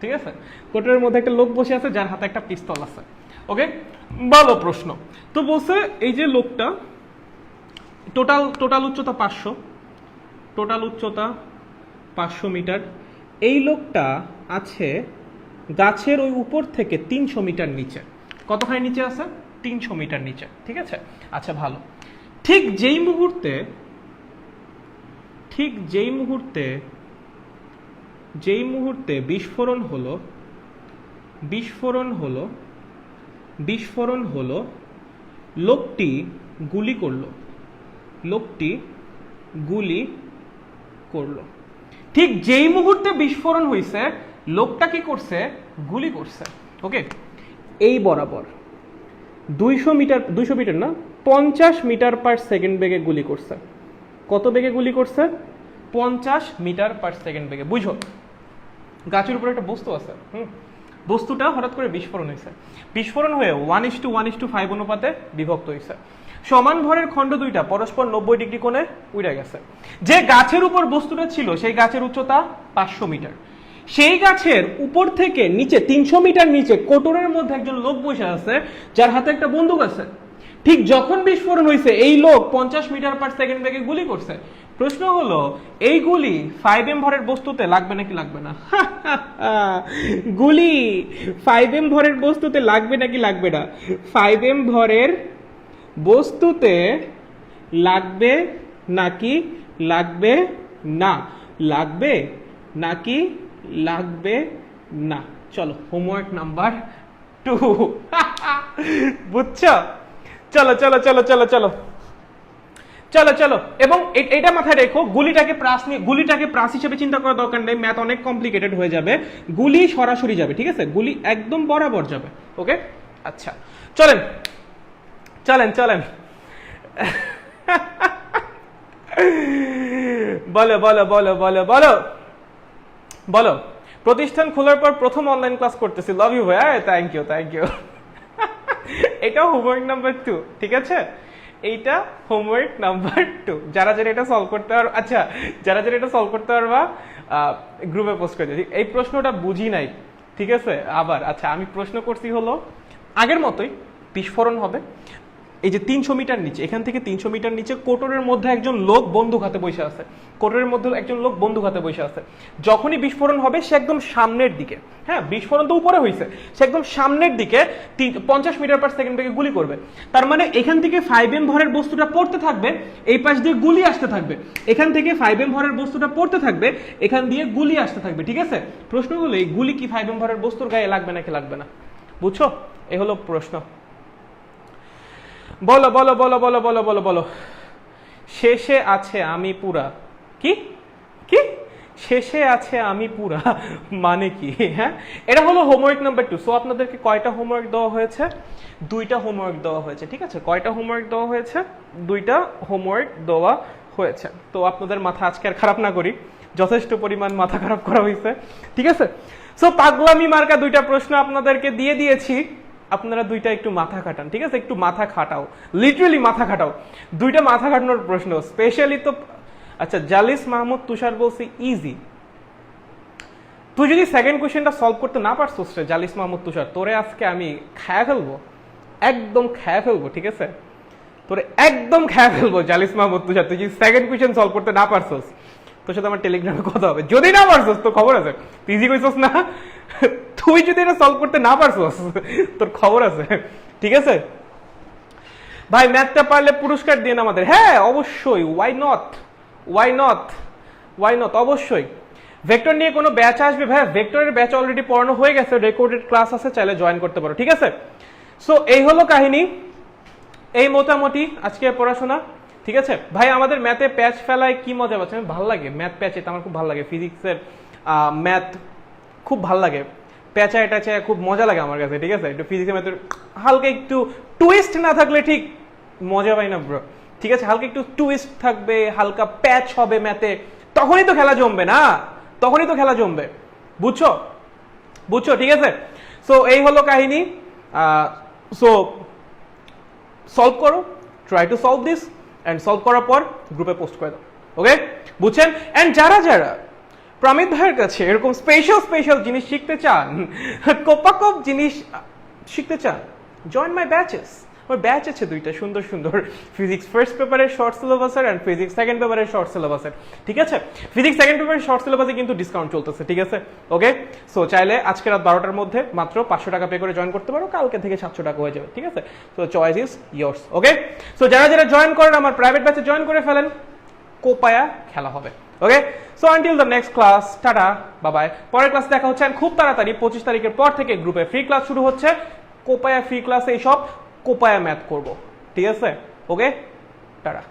ঠিক আছে? কোটরের মধ্যে একটা লোক বসে আছে যার হাতে একটা পিস্তল আছে, ওকে? ভালো প্রশ্ন। তো বলছে এই যে লোকটা টোটাল উচ্চতা 500, টোটাল উচ্চতা 500 মিটার। এই লোকটা আছে গাছের ওই উপর থেকে 300 মিটার নিচে। কতখানি নিচে আছে? 300 মিটার নিচে, ঠিক আছে? আচ্ছা ভালো। ঠিক যেই মুহূর্তে বিস্ফোরণ হলো, লোকটি গুলি করলো। ঠিক যেই মুহূর্তে বিস্ফোরণ হয়েছে লোকটা কি করছে? গুলি করছে, ওকে? এই বরাবর 200 মিটার না, 50 মিটার পার সেকেন্ড বেগে গুলি করছে। কত বেগে গুলি করছে? 50 মিটার পার সেকেন্ড বেগে। বুঝো, গাছের উপরে একটা বস্তু আছে, বস্তুটা হঠাৎ করে বিস্ফোরণ হয়েছে, বিস্ফোরণ হয়ে 1:1:5 অনুপাতে বিভক্ত হয়েছে। সমান ভরের খণ্ড দুইটা পরস্পর 90 ডিগ্রি কোণে উড়ে গেছে। যে গাছের উপর বস্তুটা ছিল সেই গাছের উচ্চতা 500 মিটার। সেই গাছের উপর থেকে নিচে 300 মিটার নিচে কোটরের মধ্যে একজন লোক বসে আছে যার হাতে একটা বন্দুক আছে। ঠিক যখন বিস্ফোরণ হয়েছে এই লোক 50 মিটার পার সেকেন্ড বেগে গুলি করছে। প্রশ্ন হলো এই গুলি 5m ভরের বস্তুতে লাগবে নাকি লাগবে না? গুলি 5m ভরের বস্তুতে লাগবে নাকি লাগবে না? 5m ভরের বস্তুতে লাগবে নাকি লাগবে না? লাগবে নাকি লাগবে না? চলো হোমওয়ার্ক নাম্বার 2। বুঝছো? চলো চলো চলো চলো চলো চলো চলো। এবং এটা মাথায় রেখো, গুলিটাকে প্রাস হিসেবে চিন্তা করার দরকার নেই, ম্যাথ অনেক কমপ্লিকেটেড হয়ে যাবে। গুলি সরাসরি যাবে, ঠিক আছে? গুলি একদম বরাবর যাবে, ওকে? আচ্ছা চলেন চলেন চলেন। বলো বলো বলো বলো বলো বলো। প্রতিষ্ঠান খোলার পর প্রথম অনলাইন ক্লাস করতেছি, লাভ ইউ ভাই। Thank you thank you. এটা হোমওয়ার্ক নাম্বার 2, ঠিক আছে? এইটা হোমওয়ার্ক নাম্বার 2। যারা যারা এটা সলভ করতে পারবা, আচ্ছা যারা যারা এটা সলভ করতে পারবা গ্রুপে পোস্ট করে দিই। এই প্রশ্নটা বুঝি নাই, ঠিক আছে? আবার আচ্ছা আমি প্রশ্ন করছি হলো আগের মতোই, বিস্ফোরণ হবে এই যে 300 মিটার নিচে, এখান থেকে 300 মিটার নিচে কোটরের মধ্যে একজন লোক বন্দুক হাতে বসে আছে। কোটরের মধ্যে একজন লোক বন্দুক হাতে বসে আছে। যখনই বিস্ফোরণ হবে সে একদম সামনের দিকে, হ্যাঁ বিস্ফোরণ তো উপরে হয়েছে, সে একদম সামনের দিকে 50 মিটার পার সেকেন্ড বেগে গুলি করবে। তার মানে এখান থেকে 5m ভরের বস্তুটা পড়তে থাকবে, এই পাশ দিয়ে গুলি আসতে থাকবে। এখান থেকে 5m ভরের বস্তুটা পড়তে থাকবে, এখান দিয়ে গুলি আসতে থাকবে, ঠিক আছে? প্রশ্ন হলো এই গুলি কি 5m ভরের বস্তুর গায়ে লাগবে নাকি লাগবে না? বুঝছো? এই হলো প্রশ্ন। বলো বলো বলো বলো বলো বলো বলো। শেষে আছে আমি পুরা, কি কি শেষে আছে আমি পুরা মানে কি? হ্যাঁ এটা হলো হোমওয়ার্ক নাম্বার 2। সো আপনাদেরকে কয়টা হোমওয়ার্ক দেওয়া হয়েছে? 2টা হোমওয়ার্ক দেওয়া হয়েছে, ঠিক আছে? কয়টা হোমওয়ার্ক দেওয়া হয়েছে? 2টা হোমওয়ার্ক দেওয়া হয়েছে। তো আপনাদের মাথা আজকে আর খারাপ না করি, যথেষ্ট পরিমাণ মাথা খারাপ করা হয়েছে, ঠিক আছে? সো পাগলামি মার্কা 2টা প্রশ্ন আপনাদেরকে দিয়ে দিয়েছি, আপনারা 2টা একটু মাথা খাটান, ঠিক আছে? একটু মাথা খাটাও, লিটারালি মাথা খাটাও। 2টা মাথা খাটানোর প্রশ্ন স্পেশালি তো। আচ্ছা জালিস মাহমুদ তুষার বলছি ইজি। তুই যদি সেকেন্ড কোশ্চেনটা সলভ করতে না পারছিস রে জালিস মাহমুদ তুষার, তোরে আজকে আমি খায়া ফেলবো, একদম খায়া ফেলবো, ঠিক আছে? তোরে একদম খায়া ফেলবো জালিস মাহমুদ তুষার। তুই যদি সেকেন্ড কোশ্চেন সলভ করতে না পারছিস, তোর সাথে আমার টেলিগ্রামে কথা হবে। যদি না পারছিস তোর খবর আছে, তুই ইজি কইছিস না, তুই যদি এটা সলভ করতে না পারছিস তোর খবর আছে, ঠিক আছে? ভাই ম্যাথটা পারলে পুরস্কার দিন আমাদের। হ্যাঁ অবশ্যই, why not, why not, why not, অবশ্যই। ভেক্টর নিয়ে কোনো ব্যাচ আসবে? ভাই ভেক্টরের ব্যাচ অলরেডি পড়ানো হয়ে গেছে, রেকর্ডেড ক্লাস আছে, চাইলে জয়েন করতে পারো, ঠিক আছে? সো এই হলো কাহিনী। এই মোটামুটি আজকে পড়াশোনা, ঠিক আছে ভাই। আমাদের ম্যাথে প্যাচ ফেলায় কি মজা পাচ্ছে, আমি ভালো লাগে ম্যাথ প্যাচে, আমার খুব ভালো লাগে। ফিজিক্সের ম্যাথ খুব ভালো লাগে, প্যাচায় ট্যাচায় খুব মজা লাগে আমার কাছে, ঠিক আছে। একটু ফিজিক্সের ম্যাথের হালকা একটু টুইস্ট না থাকলে ঠিক মজা পাই না ব্রো, ঠিক আছে। হালকা একটু টুইস্ট থাকবে, হালকা প্যাচ হবে ম্যাথে, তখনই তো খেলা জমবে না, তখনই তো খেলা জমবে, বুঝছো বুঝছো, ঠিক আছে। সো এই হলো কাহিনী। সো সলভ করো, try to solve this, and solve করার পর গ্রুপে পোস্ট করে দাও, ওকে, বুঝছেন। অ্যান্ড যারা যারা প্রমিত ভাইয়ের কাছে এরকম স্পেশাল স্পেশাল জিনিস শিখতে চান, কোপাকপ জিনিস শিখতে চান, জয়েন মাই ব্যাচেস। আমার ব্যাচ আছে দুইটা সুন্দর সুন্দর, ফিজিক্স ফার্স্ট পেপারের শর্ট সিলেবাসের অ্যান্ড ফিজিক্স সেকেন্ড পেপারের শর্ট সিলেবাসের, ঠিক আছে। ফিজিক্স সেকেন্ড পেপারের শর্ট সিলেবাসে কিন্তু ডিসকাউন্ট চলতেছে, ঠিক আছে, ওকে। সো চাইলে আজকে রাত 12টার মধ্যে মাত্র 500 টাকা পে করে জয়েন করতে পারো, কালকে থেকে 700 টাকা হয়ে যাবে, ঠিক আছে। So choice is years, okay. So যারা যারা জয়েন করেন আমার প্রাইভেট ব্যাচে জয়েন করে ফেলেন, কোপায়া খেলা হবে, okay. So until the next class, tata, bye bye. পরের ক্লাসে দেখা হচ্ছে, খুব তাড়াতাড়ি 25 তারিখের পর থেকে গ্রুপে ফ্রি ক্লাস শুরু হচ্ছে, কোপায়া ফ্রি ক্লাসে এইসব কোপায়া ম্যাথ করব, ঠিক আছে, ওকে, টাটা।